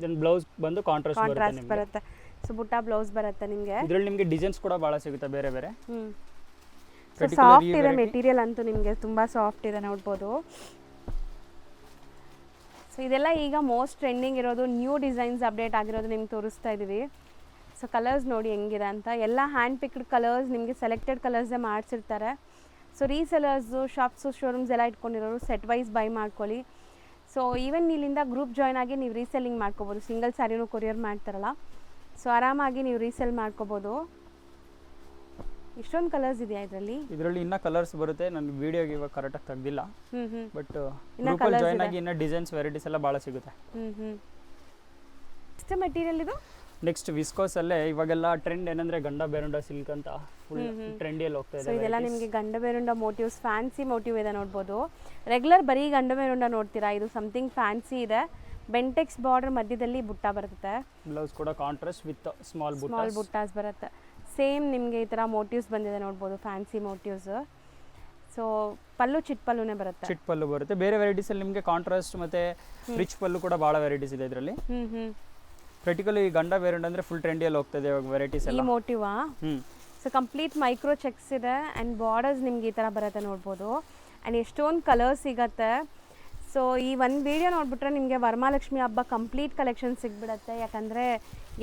B: ದೆನ್ ಬ್ಲೌಸ್ ಬಂದು ಕಾಂಟ್ರಾಸ್ಟ್
A: ಬರುತ್ತೆ. ಸೊ ಬುಟ್ಟ ಬ್ಲೌಸ್ ಬರುತ್ತೆ ನಿಮಗೆ.
B: ಇದರಲ್ಲಿ ನಿಮಗೆ ಡಿಸೈನ್ಸ್ ಕೂಡ ಬಹಳ ಸಿಗುತ್ತೆ ಬೇರೆ ಬೇರೆ.
A: ಸಾಫ್ಟ್ ಇದೆ ಮೆಟೀರಿಯಲ್ ಅಂತೂ, ನಿಮಗೆ ತುಂಬಾ ಸಾಫ್ಟ್ ಇದೆ ನೋಡ್ಬೋದು. ಸೊ ಇದೆಲ್ಲ ಈಗ ಮೋಸ್ಟ್ ಟ್ರೆಂಡಿಂಗ್ ಇರೋದು, ನ್ಯೂ ಡಿಸೈನ್ಸ್ ಅಪ್ಡೇಟ್ ಆಗಿರೋದು ನಿಮ್ಗೆ ತೋರಿಸ್ತಾ ಇದ್ದೀವಿ. ಸೊ ಕಲರ್ಸ್ ನೋಡಿ ಹೆಂಗಿದೆ ಅಂತ. ಎಲ್ಲ ಹ್ಯಾಂಡ್ ಪಿಕ್ಡ್ ಕಲರ್ಸ್, ನಿಮಗೆ ಸೆಲೆಕ್ಟೆಡ್ ಕಲರ್ಸೇ ಮಾಡಿಸಿರ್ತಾರೆ. ಸೊ ರೀಸೆಲರ್ಸು, ಶಾಪ್ಸು, ಶೋರೂಮ್ಸ್ ಎಲ್ಲ ಇಟ್ಕೊಂಡಿರೋರು ಸೆಟ್ ವೈಸ್ ಬೈ ಮಾಡ್ಕೊಳ್ಳಿ. ಸೊ ಈವನ್ ಇಲ್ಲಿಂದ ಗ್ರೂಪ್ ಜಾಯ್ನ್ ಆಗಿ ನೀವು ರೀಸೆಲ್ಲಿಂಗ್ ಮಾಡ್ಕೋಬೋದು. ಸಿಂಗಲ್ ಸ್ಯಾರಿನೂ ಕೊರಿಯರ್ ಮಾಡ್ತಾರಲ್ಲ, ಸೊ ಆರಾಮಾಗಿ ನೀವು ರೀಸೆಲ್ ಮಾಡ್ಕೋಬೋದು. ಇಷ್ಟೊಂದು ಕಲರ್ಸ್ ಇದೆಯಾ ಇದರಲ್ಲಿ
B: ಇನ್ನೂ ಕಲರ್ಸ್ ಬರುತ್ತೆ. ನನ್ನ ವಿಡಿಯೋಗೆ ಇವಾಗ ಕರೆಕ್ಟಾಗಿ ತೆಗ್ದಿಲ್ಲ, ಬಟ್ ಗ್ರೂಪಲ್ಲಿ ಜಾಯ್ನ್ ಆಗಿ ಇನ್ನೂ ಡಿಸೈನ್ಸ್ ವೆರೈಟೀಸ್ ಎಲ್ಲ ಭಾಳ ಸಿಗುತ್ತೆ.
A: ಎಷ್ಟು ಮೆಟೀರಿಯಲ್ ಇದು?
B: ನೆಕ್ಸ್ಟ್ ವಿಸ್ಕೋಸ್ ಅಲ್ಲೇ ಇವಾಗೆಲ್ಲ ಟ್ರೆಂಡ್ ಏನಂದ್ರೆ ಗಂಡ ಬೇರುಂಡ ಸಿಲ್ಕ್ ಅಂತ ಫುಲ್ ಟ್ರೆಂಡಿಯಲ್ಲಿ ಹೋಗ್ತಾ ಇದೆ.
A: ಸೊ ಇದೆಲ್ಲ ನಿಮಗೆ ಗಂಡ ಬೇರುಂಡ ಮೋಟಿವ್ಸ್, ಫ್ಯಾನ್ಸಿ ಮೋಟಿವ್ ಇದೆ ನೋಡ್ಬೋದು. ರೆಗ್ಯುಲರ್ ಬರೀ ಗಂಡ ಬೇರುಂಡ ನೋಡ್ತೀರಾ, ಇದು ಸಮಥಿಂಗ್ ಫ್ಯಾನ್ಸಿ ಇದೆ. ಬೆಂಟೆಕ್ಸ್ ಬಾರ್ಡರ್ ಮಧ್ಯದಲ್ಲಿ ಬುಟ್ಟ ಬರುತ್ತೆ.
B: ಬ್ಲೌಸ್ ಕೂಡ ಕಾಂಟ್ರಾಸ್ಟ್ ವಿತ್ ಸ್ಮಾಲ್
A: ಬುಟ್ಟಾಸ್ ಬರುತ್ತೆ. ಸೇಮ್ ನಿಮಗೆ ಈ ಥರ ಮೋಟಿವ್ಸ್ ಬಂದಿದೆ ನೋಡ್ಬೋದು, ಫ್ಯಾನ್ಸಿ ಮೋಟಿವ್ಸ್. ಸೊ ಪಲ್ಲು ಚಿಟ್ ಪಲ್ಲುನೇ ಬರುತ್ತೆ.
B: ಚಿಟ್ ಪಲ್ಲು ಬರುತ್ತೆ. ಬೇರೆ ವೆರೈಟೀಸ್ ಅಲ್ಲಿ ನಿಮಗೆ ಕಾಂಟ್ರಾಸ್ಟ್ ಮತ್ತೆ ರಿಚ್ ಪಲ್ಲು ಕೂಡ ಭಾಳ ವೆರೈಟೀಸ್ ಇದೆ ಇದರಲ್ಲಿ. ಪರ್ಟಿಕ್ಯುಲರ್ಲಿ ಈ ಗಂಡ ಬೇರುಂಡ ಅಂದ್ರೆ ಫುಲ್ ಟ್ರೆಂಡಿಯಲ್ಲಿ ಹೋಗ್ತಾ ಇದೆ ಇವಾಗ ವೆರೈಟೀಸ್ ಎಲ್ಲ.
A: ಈ ಮೋಟಿವಾ? ಸೊ ಕಂಪ್ಲೀಟ್ ಮೈಕ್ರೋ ಚೆಕ್ಸ್ ಇದೆ ಆ್ಯಂಡ್ ಬಾರ್ಡರ್ಸ್ ನಿಮ್ಗೆ ಈ ಥರ ಬರುತ್ತೆ ನೋಡ್ಬೋದು. ಆ್ಯಂಡ್ ಎಷ್ಟೊಂದು ಕಲರ್ಸ್ ಸಿಗತ್ತೆ. ಸೊ ಈ ಒಂದು ವಿಡಿಯೋ ನೋಡ್ಬಿಟ್ರೆ ನಿಮಗೆ ವರಮಹಾಲಕ್ಷ್ಮಿ ಹಬ್ಬ ಕಂಪ್ಲೀಟ್ ಕಲೆಕ್ಷನ್ ಸಿಗ್ಬಿಡತ್ತೆ, ಯಾಕಂದರೆ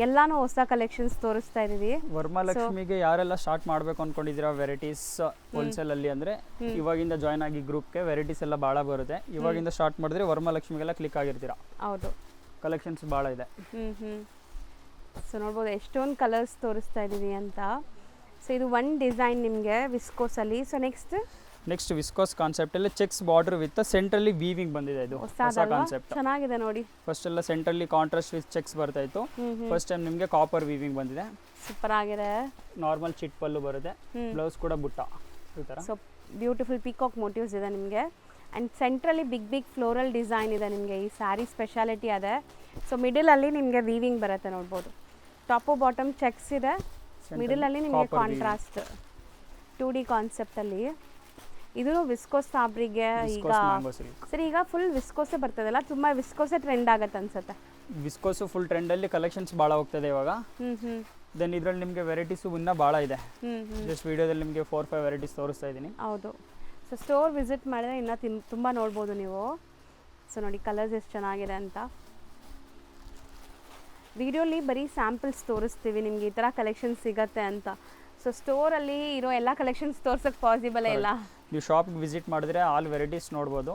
A: ಎಲ್ಲಾನು ಹೊಸ ಕಲೆಕ್ಷನ್ಸ್ ತೋರಿಸ್ತಾ ಇದೀವಿ.
B: ವರಮಹಾಲಕ್ಷ್ಮಿಗೆ ಯಾರೆಲ್ಲ ಸ್ಟಾರ್ಟ್ ಮಾಡಬೇಕು ಅನ್ಕೊಂಡಿದ್ದೀರಾ ವೆರೈಟೀಸ್ ಹೋಲ್ಸೇಲ್ ಅಲ್ಲಿ ಅಂದ್ರೆ ಇವಾಗಿಂದ ಜಾಯ್ನ್ ಆಗಿ ಗ್ರೂಪ್ಗೆ ವೆರೈಟೀಸ್ ಎಲ್ಲ ಭಾಳ ಬರುತ್ತೆ. ಇವಾಗಿಂದ ಸ್ಟಾರ್ಟ್ ಮಾಡಿದ್ರೆ ವರಮಹಾಲಕ್ಷ್ಮಿಗೆಲ್ಲ ಕ್ಲಿಕ್ ಆಗಿರ್ತೀರಾ.
A: ಹೌದು,
B: ಕಲೆಕ್ಷನ್ಸ್ ಭಾಳ ಇದೆ.
A: ಸೊ ನೋಡ್ಬೋದು ಎಷ್ಟೊಂದು ಕಲರ್ಸ್ ತೋರಿಸ್ತಾ ಇದ್ದೀವಿ ಅಂತ. ಸೊ ಇದು ಒನ್ ಡಿಸೈನ್ ನಿಮಗೆ ವಿಸ್ಕೋಸಲ್ಲಿ. ಸೊ
B: ನೆಕ್ಸ್ಟ್ ವಿಸ್ಕೋಸ್ ಕಾನ್ಸೆಪ್ಟಲ್ಲಿ ಚೆಕ್ಸ್ ಬಾರ್ಡರ್ ವಿತ್ ಸೆಂಟ್ರಲ್ಲಿ ವೀವಿಂಗ್ ಬಂದಿದೆ. ಇದು ಹೊಸ ಕಾನ್ಸೆಪ್ಟ್,
A: ಚೆನ್ನಾಗಿದೆ ನೋಡಿ.
B: ಫಸ್ಟ್ ಎಲ್ಲ ಸೆಂಟ್ರಲ್ಲಿ ಕಾಂಟ್ರಾಸ್ಟ್ ವಿತ್ ಚೆಕ್ಸ್ ಬರ್ತಾ ಇತ್ತು. ಫಸ್ಟ್ ಟೈಮ್ ನಿಮಗೆ ಕಾಪರ್ ವೀವಿಂಗ್ ಬಂದಿದೆ,
A: ಸೂಪರ್ ಆಗಿದೆ.
B: ನಾರ್ಮಲ್ ಚಿಟ್ ಪಲ್ಲು ಬರುತ್ತೆ, ಬ್ಲೌಸ್ ಕೂಡ ಬುಟ್ಟ ಈ ಥರ.
A: ಸೊ ಬ್ಯೂಟಿಫುಲ್ ಪೀಕಾಕ್ ಮೋಟಿವ್ಸ್ ಇದೆ ನಿಮಗೆ. ಆ್ಯಂಡ್ ಸೆಂಟ್ರಲ್ಲಿ ಬಿಗ್ ಫ್ಲೋರಲ್ ಡಿಸೈನ್ ಇದೆ ನಿಮಗೆ. ಈ ಸ್ಯಾರಿ ಸ್ಪೆಷಾಲಿಟಿ ಅದೇ. ಸೊ ಮಿಡಲಲ್ಲಿ ನಿಮಗೆ ವೀವಿಂಗ್ ಬರುತ್ತೆ ನೋಡ್ಬೋದು. ಟಾಪು ಬಾಟಮ್ ಚೆಕ್ಸ್ ಇದೆ, ಮಿಡಲಲ್ಲಿ ನಿಮಗೆ ಕಾಂಟ್ರಾಸ್ಟ್ 2D ಕಾನ್ಸೆಪ್ಟಲ್ಲಿ. ಇದು ವಿಸ್ಕೋಸ್ ಫ್ಯಾಬ್ರಿಕ್ಗೆ ಈಗ ಸರಿ, ಈಗ ಫುಲ್ ವಿಸ್ಕೋಸೇ ಬರ್ತದಲ್ಲ, ತುಂಬ ವಿಸ್ಕೋಸೇ ಟ್ರೆಂಡ್ ಆಗತ್ತೆ ಅನ್ಸುತ್ತೆ.
B: ವಿಸ್ಕೋಸು ಫುಲ್ ಟ್ರೆಂಡಲ್ಲಿ ಕಲೆಕ್ಷನ್ಸ್ ಭಾಳ ಹೋಗ್ತದೆ ಇವಾಗ. ದೆನ್ ಇದರಲ್ಲಿ ನಿಮಗೆ ವೆರೈಟೀಸು ಇನ್ನೂ ಭಾಳ ಇದೆ. ಜಸ್ಟ್ ವಿಡಿಯೋದಲ್ಲಿ ನಿಮಗೆ 4-5 ವೆರೈಟೀಸ್ ತೋರಿಸ್ತಾ ಇದ್ದೀನಿ.
A: ಹೌದು. ಸೊ ಸ್ಟೋರ್ ವಿಸಿಟ್ ಮಾಡಿದ್ರೆ ಇನ್ನೂ ತುಂಬ ನೋಡ್ಬೋದು ನೀವು. ಸೊ ನೋಡಿ ಕಲರ್ಸ್ ಎಷ್ಟು ಚೆನ್ನಾಗಿದೆ ಅಂತ. ವಿಡಿಯೋಲಿ ಬರೀ ಸ್ಯಾಂಪಲ್ಸ್ ತೋರಿಸ್ತೀವಿ ನಿಮಗೆ, ಈ ಥರ ಕಲೆಕ್ಷನ್ಸ್ ಸಿಗತ್ತೆ ಅಂತ. ಸೊ ಸ್ಟೋರಲ್ಲಿ ಇರೋ ಎಲ್ಲ ಕಲೆಕ್ಷನ್ಸ್ ತೋರ್ಸೋಕ್ಕೆ ಪಾಸಿಬಲೇ ಇಲ್ಲ.
B: ನೀವು ಶಾಪಿಗೆ ವಿಸಿಟ್ ಮಾಡಿದ್ರೆ ಆಲ್ ವೆರೈಟೀಸ್ ನೋಡ್ಬೋದು.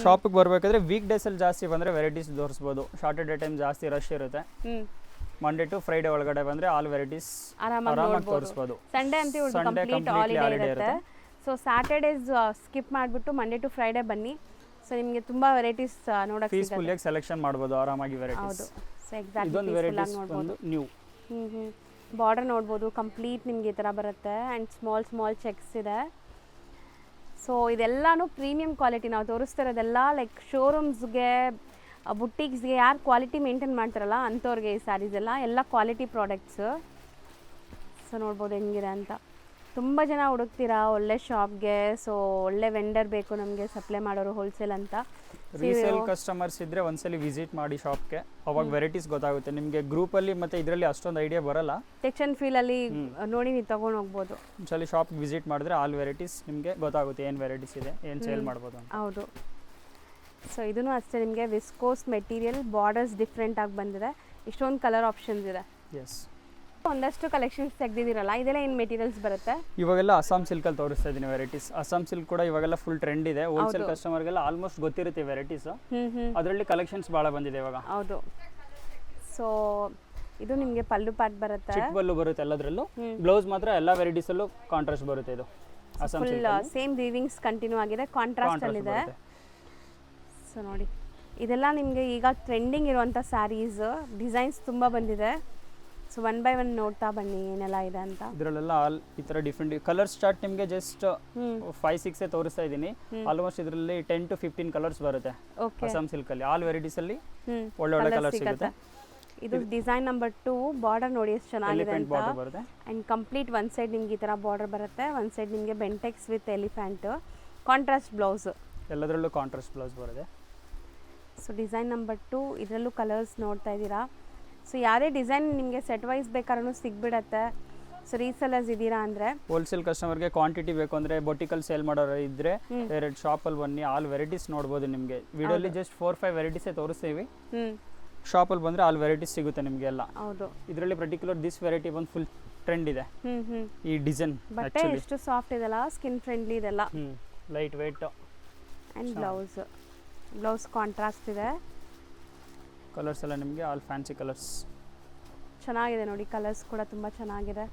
B: ಶಾಪಿಗೆ ಬರಬೇಕಾದ್ರೆ ವೀಕ್ ಡೇಸಲ್ಲಿ ಜಾಸ್ತಿ ಬಂದರೆ ವೆರೈಟೀಸ್ ತೋರಿಸ್ಬೋದು. ಸಾಟರ್ಡೇ ಟೈಮ್ ಜಾಸ್ತಿ ರಶ್ ಇರುತ್ತೆ. ಮಂಡೇ ಟು ಫ್ರೈಡೇ ಒಳಗಡೆ ಬಂದರೆ ಆಲ್ ವೆರೈಟೀಸ್ ಆರಾಮಾಗಿ ತೋರಿಸ್ಬೋದು.
A: ಸಂಡೇ ಅಂತ ಕಂಪ್ಲೀಟ್ ಹಾಲಿಡೇ ಇರುತ್ತೆ. ಸೊ ಸ್ಯಾಟರ್ಡೇಸ್ ಸ್ಕಿಪ್ ಮಾಡಿಬಿಟ್ಟು ಮಂಡೇ ಟು ಫ್ರೈಡೇ ಬನ್ನಿ. ಸೊ ನಿಮಗೆ ತುಂಬ ವೆರೈಟೀಸ್ ನೋಡೋಕ್ಕೆ
B: ಪೀಸ್ಫುಲ್ಲಾಗಿ ಸೆಲೆಕ್ಷನ್ ಮಾಡ್ಬೋದು ಆರಾಮಾಗಿ ವೆರೈಟೀಸ್.
A: ಹೌದು. ಸೊ ಎಕ್ಸಾಕ್ಟ್ಲಿ
B: ಇದೊಂದು ವೆರೈಟೀಸ್ ಬಂದು ನ್ಯೂ.
A: ಬಾರ್ಡರ್ ನೋಡ್ಬೋದು, ಕಂಪ್ಲೀಟ್ ನಿಮಗೆ ಈ ಥರ ಬರುತ್ತೆ. ಆ್ಯಂಡ್ ಸ್ಮಾಲ್ ಚೆಕ್ಸ್ ಇದೆ. ಸೊ ಇದೆಲ್ಲನೂ ಪ್ರೀಮಿಯಂ ಕ್ವಾಲಿಟಿ. ನಾವು ತೋರಿಸ್ತಿರೋದೆಲ್ಲ ಲೈಕ್ ಶೋರೂಮ್ಸ್ಗೆ, ಬುಟ್ಟಿಕ್ಸ್ಗೆ ಯಾರು ಕ್ವಾಲಿಟಿ ಮೇಂಟೈನ್ ಮಾಡ್ತಾರಲ್ಲ ಅಂಥವ್ರಿಗೆ ಈ ಸ್ಯಾರೀಸ್ ಎಲ್ಲ ಕ್ವಾಲಿಟಿ ಪ್ರಾಡಕ್ಟ್ಸು. ಸೊ ನೋಡ್ಬೋದು ಹೆಂಗಿದೆ ಅಂತ. ತುಂಬ ಜನ ಹುಡುಕ್ತೀರಾ ಒಳ್ಳೆ ಶಾಪ್ಗೆ. ಸೊ ಒಳ್ಳೆ ವೆಂಡರ್ ಬೇಕು ನಮಗೆ ಸಪ್ಲೈ ಮಾಡೋರು ಹೋಲ್ಸೇಲ್ ಅಂತ.
B: ರೀಸೇಲ್ ಕಸ್ಟಮರ್ಸ್ ಇದ್ದರೆ ಒಂದ್ಸಲಿ ವಿಸಿಟ್ ಮಾಡಿ ಶಾಪ್ಗೆ, ಅವಾಗ ವೆರೈಟೀಸ್ ಗೊತ್ತಾಗುತ್ತೆ ನಿಮಗೆ. ಗ್ರೂಪಲ್ಲಿ ಮತ್ತು ಇದರಲ್ಲಿ ಅಷ್ಟೊಂದು ಐಡಿಯಾ ಬರಲ್ಲ.
A: ಟಚ್ ಆ್ಯಂಡ್ ಫೀಲಲ್ಲಿ ನೋಡಿ ನೀವು ತೊಗೊಂಡು ಹೋಗ್ಬೋದು.
B: ಒಂದ್ಸಲಿ ಶಾಪ್ಗೆ ವಿಸಿಟ್ ಮಾಡಿದ್ರೆ ಆಲ್ ವೆರೈಟೀಸ್ ನಿಮಗೆ ಗೊತ್ತಾಗುತ್ತೆ, ಏನು ವೆರೈಟೀಸ್ ಇದೆ, ಏನು ಸೇಲ್ ಮಾಡ್ಬೋದು ಅಂತ.
A: ಹೌದು. ಸೊ ಇದೂ ಅಷ್ಟೇ ನಿಮಗೆ ವಿಸ್ಕೋಸ್ ಮೆಟೀರಿಯಲ್, ಬಾರ್ಡರ್ಸ್ ಡಿಫ್ರೆಂಟಾಗಿ ಬಂದಿದೆ, ಇಷ್ಟೊಂದು ಕಲರ್ ಆಪ್ಷನ್ಸ್ ಇದೆ.
B: ಎಸ್,
A: ಒಂದಷ್ಟು ಕಲೆಕ್ಷನ್ಸ್ ತೆಗೆದಿದ್ದೀರಲ್ಲ, ಇದೆಲ್ಲ ಏನು ಮೆಟೀರಿಯಲ್ಸ್ ಬರುತ್ತೆ?
B: ಇವಾಗೆಲ್ಲ ಅಸ್ಸಾಂ ಸಿಲ್ಕಲ್ಲಿ ತೋರಿಸ್ತಾ ಇದ್ದೀನಿ ವೆರೈಟೀಸ್. ಅಸ್ಸಾಂ ಸಿಲ್ಕ್ ಕೂಡ ಇವಾಗೆಲ್ಲ ಫುಲ್ ಟ್ರೆಂಡ್ ಇದೆ. ಹೋಲ್ಸೇಲ್ ಕಸ್ಟಮರ್ಗೆಲ್ಲ ಆಲ್ಮೋಸ್ಟ್ ಗೊತ್ತಿರುತ್ತೆ ವೆರೈಟೀಸ್. ಅದರಲ್ಲಿ ಕಲೆಕ್ಷನ್ಸ್ ಭಾಳ ಬಂದಿದೆ ಇವಾಗ.
A: ಹೌದು. ಸೊ ಇದು ನಿಮಗೆ ಪಲ್ಲು ಪಾರ್ಟ್ ಬರುತ್ತೆ,
B: ಚಿಕ್ಕ ಪಲ್ಲು ಬರುತ್ತೆ ಎಲ್ಲದರಲ್ಲೂ. ಬ್ಲೌಸ್ ಮಾತ್ರ ಎಲ್ಲ ವೆರೈಟೀಸಲ್ಲೂ ಕಾಂಟ್ರಾಸ್ಟ್ ಬರುತ್ತೆ. ಇದು Assam
A: full same weavings continue ಆಗಿದೆ, ಕಾಂಟ್ರಾಸ್ಟ್ ಅಲ್ಲಿದೆ. ಸೊ ನೋಡಿ ಇದೆಲ್ಲ ನಿಮಗೆ ಈಗ ಟ್ರೆಂಡಿಂಗ್ ಇರುವಂಥ ಸ್ಯಾರೀಸ್, ಡಿಸೈನ್ಸ್ ತುಂಬ ಬಂದಿದೆ. ಸೊ 1 by 1 ನೋಡ್ತಾ ಬನ್ನಿ ಏನೆಲ್ಲ ಇದೆ ಅಂತ.
B: ಇದರಲ್ಲೆಲ್ಲ ಆಲ್ ಈ ಥರ ಡಿಫ್ರೆಂಟ್ ಕಲರ್ ಸ್ಟಾರ್ಟ್ ನಿಮಗೆ ಜಸ್ಟ್ 5-6 ತೋರಿಸ್ತಾ ಇದ್ದೀನಿ. ಆಲ್ಮೋಸ್ಟ್ ಇದರಲ್ಲಿ 10 to 15 ಕಲರ್ಸ್ ಬರುತ್ತೆ ಅಸ್ಸಾಂ ಸಿಲ್ಕಲ್ಲಿ. ಆಲ್ ವೆರೈಟೀಸಲ್ಲಿ ಒಳ್ಳೆ ಕಲರ್ ಸಿಗುತ್ತೆ.
A: ಇದು ಡಿಸೈನ್ ನಂಬರ್ 2. ಬಾರ್ಡರ್ ನೋಡಿ ಎಷ್ಟು ಚೆನ್ನಾಗಿದೆ ಅಂತ.
B: ಬಾರ್ಡರ್ ಬರುತ್ತೆ.
A: ಆ್ಯಂಡ್ ಕಂಪ್ಲೀಟ್ ಒನ್ ಸೈಡ್ ನಿಮ್ಗೆ ಈ ಥರ ಬಾರ್ಡರ್ ಬರುತ್ತೆ, ಒನ್ ಸೈಡ್ ನಿಮಗೆ Bentex with elephant, contrast blouse.
B: ಎಲ್ಲದರಲ್ಲೂ ಕಾಂಟ್ರಾಸ್ಟ್ ಬ್ಲೌಸ್ ಬರುತ್ತೆ.
A: ಸೊ ಡಿಸೈನ್ ನಂಬರ್ 2 ಇದರಲ್ಲೂ ಕಲರ್ಸ್ ನೋಡ್ತಾ ಇದ್ದೀರಾ. ಸೊ ಯಾವುದೇ ಡಿಸೈನ್ ನಿಮಗೆ ಸೆಟ್ ವೈಸ್ ಬೇಕಾದ್ರೂ ಸಿಗ್ಬಿಡತ್ತೆ. ಸೊ ರೀಸೆಲ್ಲರ್ಸ್ ಇದ್ದೀರಾ ಅಂದರೆ,
B: ಹೋಲ್ಸೇಲ್ ಕಸ್ಟಮರ್ಗೆ ಕ್ವಾಂಟಿಟಿ ಬೇಕು ಅಂದರೆ ಬೊಟಿಕಲ್ ಸೇಲ್ ಮಾಡೋರು ಇದ್ದರೆ ಡೈರೆಕ್ಟ್ ಶಾಪಲ್ಲಿ ಬನ್ನಿ, ಆಲ್ ವೆರೈಟೀಸ್ ನೋಡ್ಬೋದು. ನಿಮಗೆ ವಿಡಿಯೋಲಿ ಜಸ್ಟ್ 4-5 ವೆರೈಟೀಸೇ ತೋರಿಸ್ತೀವಿ. ಶಾಪಲ್ಲಿ ಬಂದರೆ ಆಲ್ ವೆರೈಟೀಸ್ ಸಿಗುತ್ತೆ ನಿಮಗೆ ಎಲ್ಲ.
A: ಹೌದು.
B: ಇದರಲ್ಲಿ ಪರ್ಟಿಕ್ಯುಲರ್ ದಿಸ್ ವೆರೈಟಿ ಒಂದು ಫುಲ್ ಟ್ರೆಂಡ್ ಇದೆ. ಈ ಡಿಸೈನ್
A: ಬಟ್ಟೆ ಎಷ್ಟು ಸಾಫ್ಟ್ ಇದೆಲ್ಲ, ಸ್ಕಿನ್ ಫ್ರೆಂಡ್ಲಿ ಇದೆಲ್ಲ,
B: light weight.
A: And blouse contrast ಇದೆ.
B: ಕಲರ್ಸ್ ಎಲ್ಲ ನಿಮಗೆ ಆಲ್ ಫ್ಯಾನ್ಸಿ ಕಲರ್ಸ್
A: ಚೆನ್ನಾಗಿದೆ ನೋಡಿ. ಕಲರ್ಸ್ ಕೂಡ ತುಂಬ ಚೆನ್ನಾಗಿದೆ.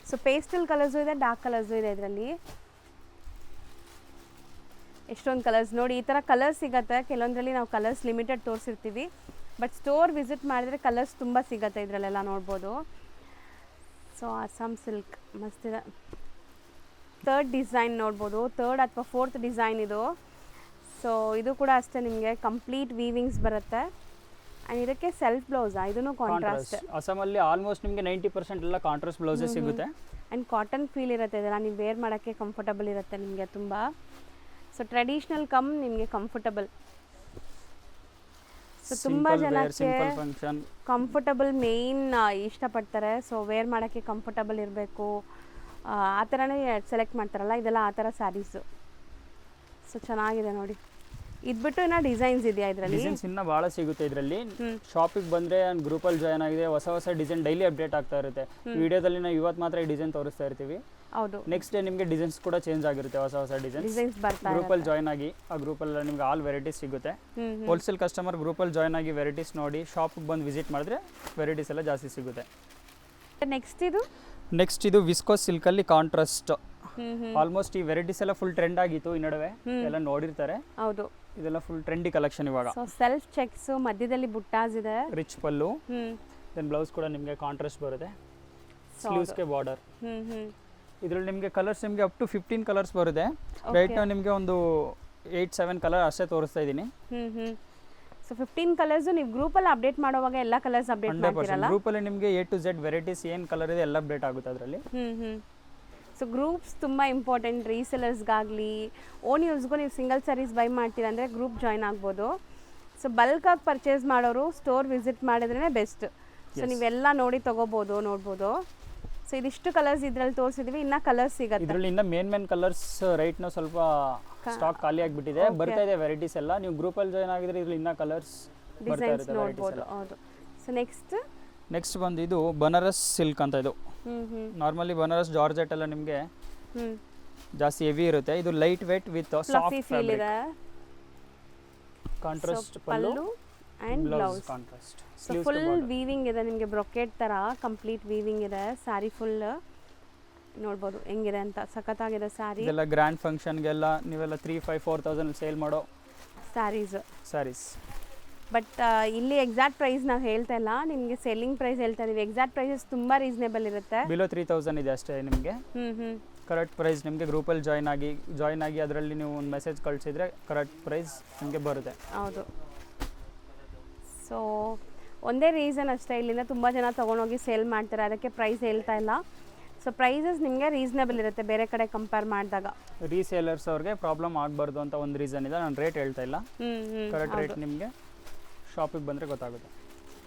A: ಸೊ ಪೇಸ್ಟಲ್ ಕಲರ್ಸು ಇದೆ, ಡಾರ್ಕ್ ಕಲರ್ಸು ಇದೆ ಇದರಲ್ಲಿ. ಎಷ್ಟೊಂದು ಕಲರ್ಸ್ ನೋಡಿ, ಈ ಥರ ಕಲರ್ಸ್ ಸಿಗುತ್ತೆ. ಕೆಲವೊಂದರಲ್ಲಿ ನಾವು ಕಲರ್ಸ್ ಲಿಮಿಟೆಡ್ ತೋರಿಸಿರ್ತೀವಿ, ಬಟ್ ಸ್ಟೋರ್ ವಿಸಿಟ್ ಮಾಡಿದ್ರೆ ಕಲರ್ಸ್ ತುಂಬ ಸಿಗುತ್ತೆ ಇದರಲ್ಲೆಲ್ಲ ನೋಡ್ಬೋದು. ಸೊ ಅಸ್ಸಾಂ ಸಿಲ್ಕ್ ಮಸ್ತಿದೆ. 3rd ಡಿಸೈನ್ ನೋಡ್ಬೋದು, 3rd ಅಥವಾ 4th ಡಿಸೈನ್ ಇದು. ಸೊ ಇದು ಕೂಡ ಅಷ್ಟೇ ನಿಮಗೆ ಕಂಪ್ಲೀಟ್ ವೀವಿಂಗ್ಸ್ ಬರುತ್ತೆ. ಆ್ಯಂಡ್ ಇದಕ್ಕೆ ಸೆಲ್ಫ್ ಬ್ಲೌಸಾ? ಇದೂ ಕಾಂಟ್ರಾಸ್ಟ್.
B: ಅಸ್ಸಾಮಲ್ಲಿ ಆಲ್ಮೋಸ್ಟ್ ನಿಮಗೆ 90% ಎಲ್ಲ ಕಾಂಟ್ರಾಸ್ಟ್ ಬ್ಲೌಸೇ ಸಿಗುತ್ತೆ.
A: ಆ್ಯಂಡ್ ಕಾಟನ್ ಫೀಲ್ ಇರುತ್ತೆ ಇದೆಲ್ಲ, ನೀವು ವೇರ್ ಮಾಡೋಕ್ಕೆ ಕಂಫರ್ಟಬಲ್ ಇರುತ್ತೆ ನಿಮಗೆ ತುಂಬ. ಸೊ ಟ್ರೆಡಿಷ್ನಲ್ ಕಮ್ ನಿಮಗೆ ಕಂಫರ್ಟಬಲ್. ಸೊ ತುಂಬ ಜನಕ್ಕೆ ಕಂಫರ್ಟಬಲ್ ಮೇಯ್ನ್ ಇಷ್ಟಪಡ್ತಾರೆ. ಸೊ ವೇರ್ ಮಾಡೋಕ್ಕೆ ಕಂಫರ್ಟಬಲ್ ಇರಬೇಕು, ಆ ಥರನೇ ಸೆಲೆಕ್ಟ್ ಮಾಡ್ತಾರಲ್ಲ, ಇದೆಲ್ಲ ಆ ಥರ ಸ್ಯಾರೀಸು. ಸೊ ಚೆನ್ನಾಗಿದೆ ನೋಡಿ. ಇದ್ಬಿಟ್ಟು ಇನ್ನೂ ಡಿಸೈನ್ಸ್ ಇದೆಯಾ ಇದರಲ್ಲಿ?
B: ಡಿಸೈನ್ಸ್ ಇನ್ನೂ ಭಾಳ ಸಿಗುತ್ತೆ ಇದರಲ್ಲಿ. ಶಾಪಿಗೆ ಬಂದರೆ ನಾನು ಗ್ರೂಪಲ್ಲಿ ಜಾಯ್ನ್ ಆಗಿದೆ, ಹೊಸ ಡಿಸೈನ್ ಡೈಲಿ ಅಪ್ಡೇಟ್ ಆಗ್ತಾ ಇರುತ್ತೆ. ವಿಡಿಯೋದಲ್ಲಿ ನಾವು ಇವತ್ತು ಮಾತ್ರ ಈ ಡಿಸೈನ್ ತೋರಿಸ್ತಾ ಇರ್ತೀವಿ.
A: ಹೌದು.
B: ನೆಕ್ಸ್ಟ್ ಡೇ ನಿಮಗೆ ಡಿಸೈನ್ಸ್ ಕೂಡ ಚೇಂಜ್ ಆಗಿರುತ್ತೆ, ಹೊಸ
A: ಡಿಸೈನ್ಸ್ ಬರ್ತಾ.
B: ಗ್ರೂಪಲ್ಲಿ ಜಾಯ್ನ್ ಆಗಿ ಆ ಗ್ರೂಪಲ್ಲಿ ನಿಮ್ಗೆ ಆಲ್ ವೆರೈಟೀಸ್ ಸಿಗುತ್ತೆ. ಹೋಲ್ಸೇಲ್ ಕಸ್ಟಮರ್ ಗ್ರೂಪಲ್ಲಿ ಜಾಯ್ನ್ ಆಗಿ ವೆರೈಟೀಸ್ ನೋಡಿ ಶಾಪಿಗೆ ಬಂದು ವಿಸಿಟ್ ಮಾಡಿದ್ರೆ ವೆರೈಟೀಸ್ ಎಲ್ಲ ಜಾಸ್ತಿ ಸಿಗುತ್ತೆ.
A: ನೆಕ್ಸ್ಟ್ ಇದು
B: ನೆಕ್ಸ್ಟ್ ಇದು ವಿಸ್ಕೋಸ್ ಸಿಲ್ಕಲ್ಲಿ ಕಾಂಟ್ರಾಸ್ಟ್.
A: ಹ್ಮ್
B: ಆಲ್ಮೋಸ್ಟ್ ಈ ವೆರೈಟೀಸ್ ಎಲ್ಲ ಫುಲ್ ಟ್ರೆಂಡ್ ಆಗಿತ್ತು ಈ ನಡುವೆ, ಎಲ್ಲ ನೋಡಿರ್ತಾರೆ.
A: ಹೌದು.
B: ಇದೆಲ್ಲ ಫುಲ್ ಟ್ರೆಂಡಿ ಕಲೆಕ್ಷನ್ ಇವಾಗ.
A: ಸೊ ಸೆಲ್ಫ್ ಚೆಕ್ಸ್, ಮಧ್ಯದಲ್ಲಿ ಬುಟ್ಟಾಸ್ ಇದೆ.
B: ರಿಚ್ ಪಲ್ಲು, ದೆನ್ ಬ್ಲೌಸ್ ಕೂಡ ನಿಮಗೆ ಕಾಂಟ್ರಾಸ್ಟ್ ಬರುತ್ತೆ. ಸ್ಲೀವ್ಸ್ಗೆ ಬಾರ್ಡರ್. ಇದರಲ್ಲಿ ನಿಮಗೆ ಕಲರ್ಸ್ ನಿಮಗೆ ಅಪ್ ಟು 15 ಕಲರ್ಸ್ ಬರುತ್ತೆ. ರೈಟ್ ನಾವು ನಿಮಗೆ ಒಂದು 8-7 ಕಲರ್ ಅಷ್ಟೇ ತೋರಿಸ್ತಾ ಇದ್ದೀನಿ.
A: ಸೊ 15 ಕಲರ್ಸ್ ನೀವು ಗ್ರೂಪಲ್ಲಿ ಅಪ್ಡೇಟ್ ಮಾಡುವಾಗ ಎಲ್ಲ ಕಲರ್ಸ್ ಅಪ್ಡೇಟ್ ಮಾಡ್ತೀರಲ್ಲ?
B: ಗ್ರೂಪಲ್ಲಿ ನಿಮಗೆ A to Z ವೆರೈಟೀಸ್ ಏನು ಕಲರ್ ಇದೆ ಎಲ್ಲ ಅಪ್ಡೇಟ್ ಆಗುತ್ತೆ ಅದರಲ್ಲಿ.
A: ಸೊ ಗ್ರೂಪ್ಸ್ ತುಂಬ ಇಂಪಾರ್ಟೆಂಟ್. ರೀಸೆಲರ್ಸ್ಗಾಗಲಿ ಓನ್ ಯೂಸ್ಗೂ ನೀವು ಸಿಂಗಲ್ ಸ್ಯಾರೀಸ್ ಬೈ ಮಾಡ್ತೀರಾ ಅಂದರೆ ಗ್ರೂಪ್ ಜಾಯ್ನ್ ಆಗ್ಬೋದು. ಸೊ ಬಲ್ಕಾಗಿ ಪರ್ಚೇಸ್ ಮಾಡೋರು ಸ್ಟೋರ್ ವಿಸಿಟ್ ಮಾಡಿದ್ರೇ ಬೆಸ್ಟ್. ಸೊ ನೀವೆಲ್ಲ ನೋಡಿ ತೊಗೋಬೋದು, ನೋಡ್ಬೋದು. ಸೊ ಇದಿಷ್ಟು ಕಲರ್ಸ್ ಇದ್ರಲ್ಲಿ ತೋರಿಸಿದ್ವಿ, ಇನ್ನು ಕಲರ್ಸ್ ಸಿಗುತ್ತೆ.
B: ಇದರಲ್ಲಿ ಇನ್ನು ಮೇನ್ ಕಲರ್ಸ್ ರೈಟ್ ನಾವು ಸ್ವಲ್ಪ ಸ್ಟಾಕ್ ಖಾಲಿ ಆಗಿಬಿಟ್ಟಿದೆ, ಬರ್ತಾ ಇದೆ ವೆರೈಟೀಸ್ ಎಲ್ಲ. ನೀವು ಗ್ರೂಪಲ್ಲಿ ಜಾಯ್ನ್ ಆಗಿದ್ರೆ ಇದ್ರಲ್ಲಿ ಇನ್ನ ಕಲರ್ಸ್
A: ಡಿಸೈನ್ಸ್ ನೋಡ್ಬೋದು. ಹೌದು. ಸೊ ನೆಕ್ಸ್ಟ್
B: ಬಂದು ಇದು ಬನಾರಸ್ ಸಿಲ್ಕ್ ಅಂತ. ಇದು ನಾರ್ಮಲಿ ಬನಾರಸ್ ಜಾರ್ಜೆಟ್ ಎಲ್ಲ ನಿಮಗೆ ಜಾಸ್ತಿ ಹೆವಿ ಇರುತ್ತೆ. ಇದು light weight with soft
A: feel ಇದೆ.
B: Contrast
A: pallu and blouse
B: contrast.
A: So full weaving ಇದೆ ನಿಮಗೆ, ಬ್ರೊಕೆಟ್ ತರ ಕಂಪ್ಲೀಟ್ ವೀವಿಂಗ್ ಇದೆ. ಸ್ಯಾರಿ ಫುಲ್ ನೋಡ್ಬೋದು ಹೆಂಗಿದೆ ಅಂತ, ಸಖತ್ತಾಗಿದೆ ಸ್ಯಾರಿ.
B: ಇದೆಲ್ಲ ಗ್ರ್ಯಾಂಡ್ ಫಂಕ್ಷನ್ಗೆಲ್ಲ ನೀವೆಲ್ಲ 3,500-4,000 ಸೇಲ್ ಮಾಡೋ ಸ್ಯಾರೀಸ್.
A: ಬಟ್ ಇಲ್ಲಿ ಎಕ್ಸಾಕ್ಟ್ ಪ್ರೈಸ್ ನಾವು ಹೇಳ್ತಾ ಇಲ್ಲ, ನಿಮಗೆ ಸೆಲ್ಲಿಂಗ್ ಪ್ರೈಸ್ ಹೇಳ್ತಾ ಇದೀವಿ. ಎಕ್ಸಾಕ್ಟ್ ಪ್ರೈಸಸ್ ತುಂಬಾ ರೀಸನೇಬಲ್ ಇರುತ್ತೆ.
B: ಬಿಲೋ 3,000 ಇದೆ ಅಷ್ಟೇ ನಿಮಗೆ. ಕರೆಕ್ಟ್ ಪ್ರೈಸ್ ನಿಮಗೆ ಗ್ರೂಪಲ್ಲಿ ಜಾಯ್ನ್ ಆಗಿ ಅದರಲ್ಲಿ ನೀವು ಒಂದು ಮೆಸೇಜ್ ಕಳಿಸಿದ್ರೆ ಕರೆಕ್ಟ್ ಪ್ರೈಸ್ ನಿಮಗೆ ಬರುತ್ತೆ.
A: ಹೌದು. ಸೊ ಒಂದೇ ರೀಸನ್ ಅಷ್ಟೇ, ಇಲ್ಲಿಂದ ತುಂಬ ಜನ ತೊಗೊಂಡೋಗಿ ಸೇಲ್ ಮಾಡ್ತಾರೆ, ಅದಕ್ಕೆ ಪ್ರೈಸ್ ಹೇಳ್ತಾ ಇಲ್ಲ. ಸೊ ಪ್ರೈಸಸ್ ನಿಮಗೆ ರೀಸನೇಬಲ್ ಇರುತ್ತೆ ಬೇರೆ ಕಡೆ ಕಂಪೇರ್ ಮಾಡಿದಾಗ.
B: ರೀಸೇಲರ್ಸ್ ಅವ್ರಿಗೆ ಪ್ರಾಬ್ಲಮ್ ಆಗಬಾರ್ದು ಅಂತ ಒಂದು ರೀಸನ್ ಇದೆ, ನಾನು ರೇಟ್ ಹೇಳ್ತಾ ಇಲ್ಲ. ಕರೆಕ್ಟ್ ರೇಟ್ ನಿಮಗೆ ಶಾಪಿಗೆ ಬಂದರೆ ಗೊತ್ತಾಗುತ್ತೆ.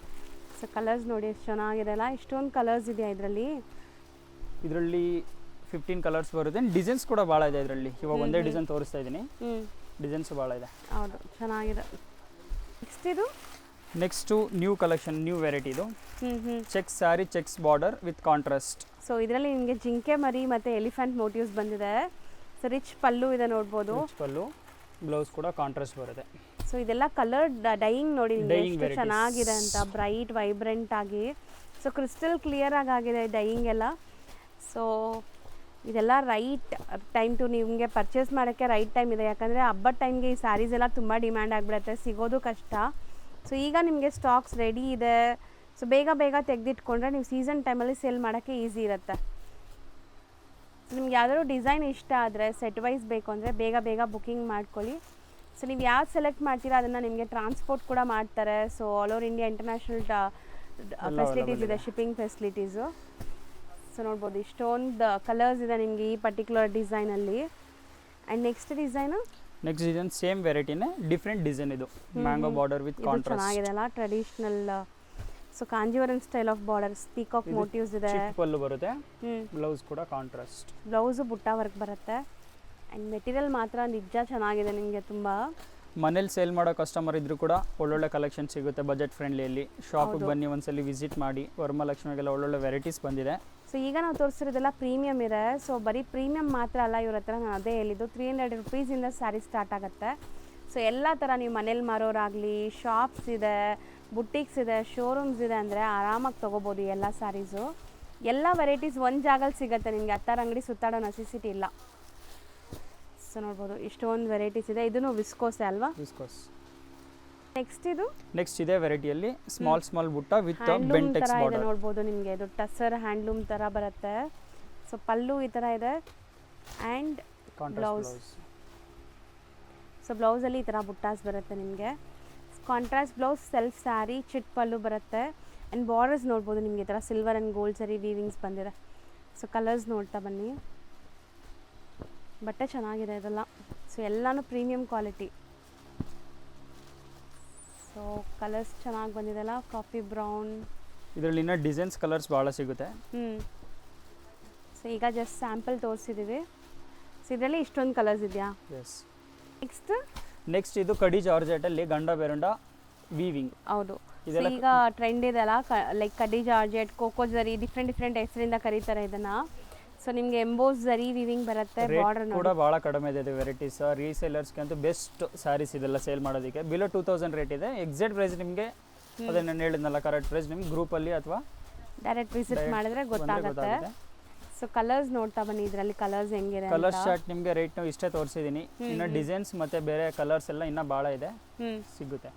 A: ಸೊ ಕಲರ್ಸ್ ನೋಡಿ ಎಷ್ಟು ಚೆನ್ನಾಗಿದೆ ಅಲ್ಲ, ಇಷ್ಟೊಂದು ಕಲರ್ಸ್ ಇದೆಯಾ ಇದರಲ್ಲಿ?
B: 15 ಕಲರ್ಸ್ ಬರುತ್ತೆ. ಡಿಸೈನ್ಸ್ ಕೂಡ ಭಾಳ ಇದೆ ಇದರಲ್ಲಿ. ಇವಾಗ ಒಂದೇ ಡಿಸೈನ್ ತೋರಿಸ್ತಾ ಇದ್ದೀನಿ, ಡಿಸೈನ್ಸ್ ಭಾಳ ಇದೆ.
A: ಹೌದು, ಚೆನ್ನಾಗಿದೆ.
B: Next new collection, new variety. ಇದು checks saree, checks border with contrast.
A: So ಇದರಲ್ಲಿ ನಿಮಗೆ ಜಿಂಕೆ ಮರಿ ಮತ್ತು ಎಲಿಫೆಂಟ್ ಮೋಟಿವ್ಸ್ ಬಂದಿದೆ. ಸೊ ರಿಚ್ ಪಲ್ಲು ಇದೆ ನೋಡ್ಬೋದು.
B: ಪಲ್ಲು, ಬ್ಲೌಸ್ ಕೂಡ ಕಾಂಟ್ರಾಸ್ಟ್ ಬರುತ್ತೆ.
A: ಸೊ ಇದೆಲ್ಲ ಕಲರ್ ಡೈಯಿಂಗ್ ನೋಡಿ ಎಷ್ಟು ಚೆನ್ನಾಗಿದೆ ಅಂತ, ಬ್ರೈಟ್ ವೈಬ್ರೆಂಟ್ ಆಗಿ. ಸೊ ಕ್ರಿಸ್ಟಲ್ ಕ್ಲಿಯರ್ ಆಗಿದೆ ಡೈಯಿಂಗ್ ಎಲ್ಲ. ಸೊ ಇದೆಲ್ಲ ರೈಟ್ ಟೈಮ್ ಟು ನಿಮಗೆ ಪರ್ಚೇಸ್ ಮಾಡೋಕ್ಕೆ ರೈಟ್ ಟೈಮ್ ಇದೆ. ಯಾಕಂದರೆ ಹಬ್ಬದ ಟೈಮ್ಗೆ ಈ ಸ್ಯಾರೀಸ್ ಎಲ್ಲ ತುಂಬ ಡಿಮ್ಯಾಂಡ್ ಆಗಿಬಿಡುತ್ತೆ, ಸಿಗೋದು ಕಷ್ಟ. ಸೊ ಈಗ ನಿಮಗೆ ಸ್ಟಾಕ್ಸ್ ರೆಡಿ ಇದೆ. ಸೊ ಬೇಗ ತೆಗೆದಿಟ್ಕೊಂಡ್ರೆ ನೀವು ಸೀಸನ್ ಟೈಮಲ್ಲಿ ಸೇಲ್ ಮಾಡೋಕ್ಕೆ ಈಸಿ ಇರುತ್ತೆ. ನಿಮ್ಗೆ ಯಾವ್ದಾದ್ರು ಡಿಸೈನ್ ಇಷ್ಟ ಆದರೆ ಸೆಟ್ ವೈಸ್ ಬೇಕು ಅಂದರೆ ಬೇಗ ಬುಕ್ಕಿಂಗ್ ಮಾಡ್ಕೊಳ್ಳಿ. ಸೊ ನೀವು ಯಾವ್ದು ಸೆಲೆಕ್ಟ್ ಮಾಡ್ತೀರಾ ಅದನ್ನು ನಿಮಗೆ ಟ್ರಾನ್ಸ್ಪೋರ್ಟ್ ಕೂಡ ಮಾಡ್ತಾರೆ. So all over India international facilities ಇದೆ, ಶಿಪ್ಪಿಂಗ್ ಫೆಸಿಲಿಟೀಸು. ಸೊ ನೋಡ್ಬೋದು ಇಷ್ಟೊಂದು ಕಲರ್ಸ್ ಇದೆ ನಿಮಗೆ ಈ ಪರ್ಟಿಕ್ಯುಲರ್ ಡಿಸೈನಲ್ಲಿ. ಆ್ಯಂಡ್ ನೆಕ್ಸ್ಟ್ ಡಿಸೈನ್
B: ಸೇಮ್ ವೆರೈಟಿನೇ, ಡಿಫ್ರೆಂಟ್ ಡಿಸೈನ್. ಇದು ಮ್ಯಾಂಗೋ ಬಾರ್ಡರ್ ವಿತ್ ಕಾಂಟ್ರಾಸ್ಟ್.
A: ಚೆನ್ನಾಗಿದೆ ಅಲ್ಲ, traditional. So Kanjeevaram style of borders, peacock motives ಇದೆ.
B: ಪಲ್ಲು ಬರುತ್ತೆ, ಬ್ಲೌಸ್ ಕೂಡ ಕಾಂಟ್ರಾಸ್ಟ್.
A: ಬ್ಲೌಸು ಬುಟ್ಟ ವರ್ಕ್ ಬರುತ್ತೆ. ಆ್ಯಂಡ್ ಮೆಟೀರಿಯಲ್ ಮಾತ್ರ ನಿಜ ಚೆನ್ನಾಗಿದೆ ನಿಮಗೆ. ತುಂಬ
B: ಮನೇಲಿ ಸೇಲ್ ಮಾಡೋ ಕಸ್ಟಮರ್ ಇದ್ರೂ ಕೂಡ ಒಳ್ಳೊಳ್ಳೆ ಕಲೆಕ್ಷನ್ ಸಿಗುತ್ತೆ ಬಜೆಟ್ ಫ್ರೆಂಡ್ಲಿಯಲ್ಲಿ. ಶಾಪಿಗೆ ಬನ್ನಿ, ಒಂದ್ಸಲಿ ವಿಸಿಟ್ ಮಾಡಿ. ವರಮಹಾಲಕ್ಷ್ಮಿಗೆಲ್ಲ ಒಳ್ಳೊಳ್ಳೆ ವೆರೈಟೀಸ್ ಬಂದಿದೆ.
A: ಸೊ ಈಗ ನಾವು ತೋರಿಸಿರೋದೆಲ್ಲ ಪ್ರೀಮಿಯಮ್ ಇದೆ. ಸೊ ಬರೀ ಪ್ರೀಮಿಯಮ್ ಮಾತ್ರ ಅಲ್ಲ, ಇವ್ರ ಹತ್ರ ನಾನು ಅದೇ ಹೇಳಿದ್ದು 300 ರುಪೀಸಿಂದ ಸ್ಯಾರಿ ಸ್ಟಾರ್ಟ್ ಆಗುತ್ತೆ. ಸೊ ಎಲ್ಲ ಥರ ನೀವು ಮನೇಲಿ ಮಾರೋರಾಗಲಿ, ಶಾಪ್ಸ್ ಇದೆ, ಬುಟ್ಟಿಕ್ಸ್ ಇದೆ, ಶೋರೂಮ್ಸ್ ಇದೆ ಅಂದರೆ ಆರಾಮಾಗಿ ತೊಗೋಬೋದು ಎಲ್ಲ ಸ್ಯಾರೀಸು. ಎಲ್ಲ ವೆರೈಟೀಸ್ ಒಂದು ಜಾಗಲ್ಲಿ ಸಿಗುತ್ತೆ ನಿಮಗೆ, ಹತ್ತಾರು ಅಂಗಡಿ ಸುತ್ತಾಡೋ ನೆಸೆಸಿಟಿ ಇಲ್ಲ. ಸೊ ನೋಡ್ಬೋದು ಇಷ್ಟೊಂದು ವೆರೈಟೀಸ್ ಇದೆ. ಇದನ್ನು ವಿಸ್ಕೋಸೆ ಅಲ್ವಾ?
B: ವಿಸ್ಕೋಸ್.
A: ನೆಕ್ಸ್ಟ್
B: ಇದೇ ವೆರೈಟಿಯಲ್ಲಿ ಸ್ಮಾಲ್ ಬುಟ್ಟ ವಿತ್ ಬೆಂಟೆಕ್ಸ್ ಬಾರ್ಡರ್
A: ನೋಡ್ಬೋದು ನಿಮಗೆ. ಇದು ಟಸರ್ ಹ್ಯಾಂಡ್ಲೂಮ್ ಥರ ಬರುತ್ತೆ. ಸೊ ಪಲ್ಲು ಈ ಥರ ಇದೆ ಆ್ಯಂಡ್ ಬ್ಲೌಸ್. ಸೊ ಬ್ಲೌಸಲ್ಲಿ ಈ ಥರ ಬುಟ್ಟಾಸ್ ಬರುತ್ತೆ ನಿಮಗೆ. ಕಾಂಟ್ರಾಸ್ಟ್ ಬ್ಲೌಸ್, ಸೆಲ್ಫ್ ಸ್ಯಾರಿ, ಚಿಟ್ ಪಲ್ಲು ಬರುತ್ತೆ. ಆ್ಯಂಡ್ ಬಾರ್ಡರ್ಸ್ ನೋಡ್ಬೋದು ನಿಮಗೆ ಈ ಥರ silver and gold zari weavings ಬಂದಿದೆ. ಸೊ ಕಲರ್ಸ್ ನೋಡ್ತಾ ಬನ್ನಿ, ಬಟ್ಟೆ ಚೆನ್ನಾಗಿದೆ ಇದೆಲ್ಲ. ಸೊ ಎಲ್ಲನೂ ಪ್ರೀಮಿಯಂ ಕ್ವಾಲಿಟಿ. ಸೊ ಕಲರ್ಸ್ ಚೆನ್ನಾಗಿ ಬಂದಿದೆಲ್ಲ, ಕಾಫಿ ಬ್ರೌನ್.
B: ಇದರಲ್ಲಿ ಇನ್ನೂ ಡಿಸೈನ್ಸ್ ಕಲರ್ಸ್ ಭಾಳ ಸಿಗುತ್ತೆ.
A: ಸೊ ಈಗ ಜಸ್ಟ್ ಸ್ಯಾಂಪಲ್ ತೋರಿಸಿದ್ದೀವಿ. ಸೊ ಇದರಲ್ಲಿ ಇಷ್ಟೊಂದು ಕಲರ್ಸ್ ಇದೆಯಾ?
B: ಎಸ್.
A: ನೆಕ್ಸ್ಟ್
B: ಇದು ಕಡಿ ಜಾರ್ಜೆಟಲ್ಲಿ ಗಂಡ ಬೆರಂಡ ವೀವಿಂಗ್.
A: ಹೌದು, ಈಗ ಟ್ರೆಂಡ್ ಇದೆಲ್ಲ, ಲೈಕ್ ಕಡಿ ಜಾರ್ಜೆಟ್, ಕೋಕೋ ಜರಿ, ಡಿಫ್ರೆಂಟ್ ಹೆಸರಿಂದ ಕರೀತಾರೆ ಇದನ್ನು. ಸೊ ನಿಮಗೆ ಎಂಬೋಸ್ ಜರಿ ವೀವಿಂಗ್ ಬರುತ್ತೆ. ಬಾರ್ಡರ್
B: ಕೂಡ ಭಾಳ ಕಡಿಮೆ ಇದೆ ವೆರೈಟೀಸ್. ರೀಸೇಲರ್ಸ್ಗೆ ಅಂತೂ ಬೆಸ್ಟ್ ಸ್ಯಾರೀಸ್ ಇದೆಲ್ಲ ಸೇಲ್ ಮಾಡೋದಕ್ಕೆ. ಬಿಲೋ 2000 ರೇಟ್ ಇದೆ. ಎಕ್ಸಾಕ್ಟ್ ಪ್ರೈಸ್ ನಿಮಗೆ ಅದೇ ನಾನು ಹೇಳಿದ್ನಲ್ಲ, ಕರೆಕ್ಟ್ ಪ್ರೈಸ್ ನಿಮ್ಗೆ ಗ್ರೂಪಲ್ಲಿ ಅಥವಾ
A: ಡೈರೆಕ್ಟ್ ವಿಸಿಟ್ ಮಾಡಿದ್ರೆ ಗೊತ್ತಾಗುತ್ತೆ. ಸೊ ಕಲರ್ಸ್ ನೋಡ್ತಾ ಬನ್ನಿ, ಇದರಲ್ಲಿ ಕಲರ್ಸ್ ಹೆಂಗಿದೆ
B: ಕಲರ್
A: ಅಂತ.
B: ಶಾರ್ಟ್ ನಿಮಗೆ ರೇಟ್ ಇಷ್ಟೇ ತೋರಿಸಿದ್ದೀನಿ. ಇನ್ನು ಡಿಸೈನ್ಸ್ ಮತ್ತು ಬೇರೆ ಕಲರ್ಸ್ ಎಲ್ಲ ಇನ್ನೂ ಭಾಳ ಇದೆ, ಸಿಗುತ್ತೆ.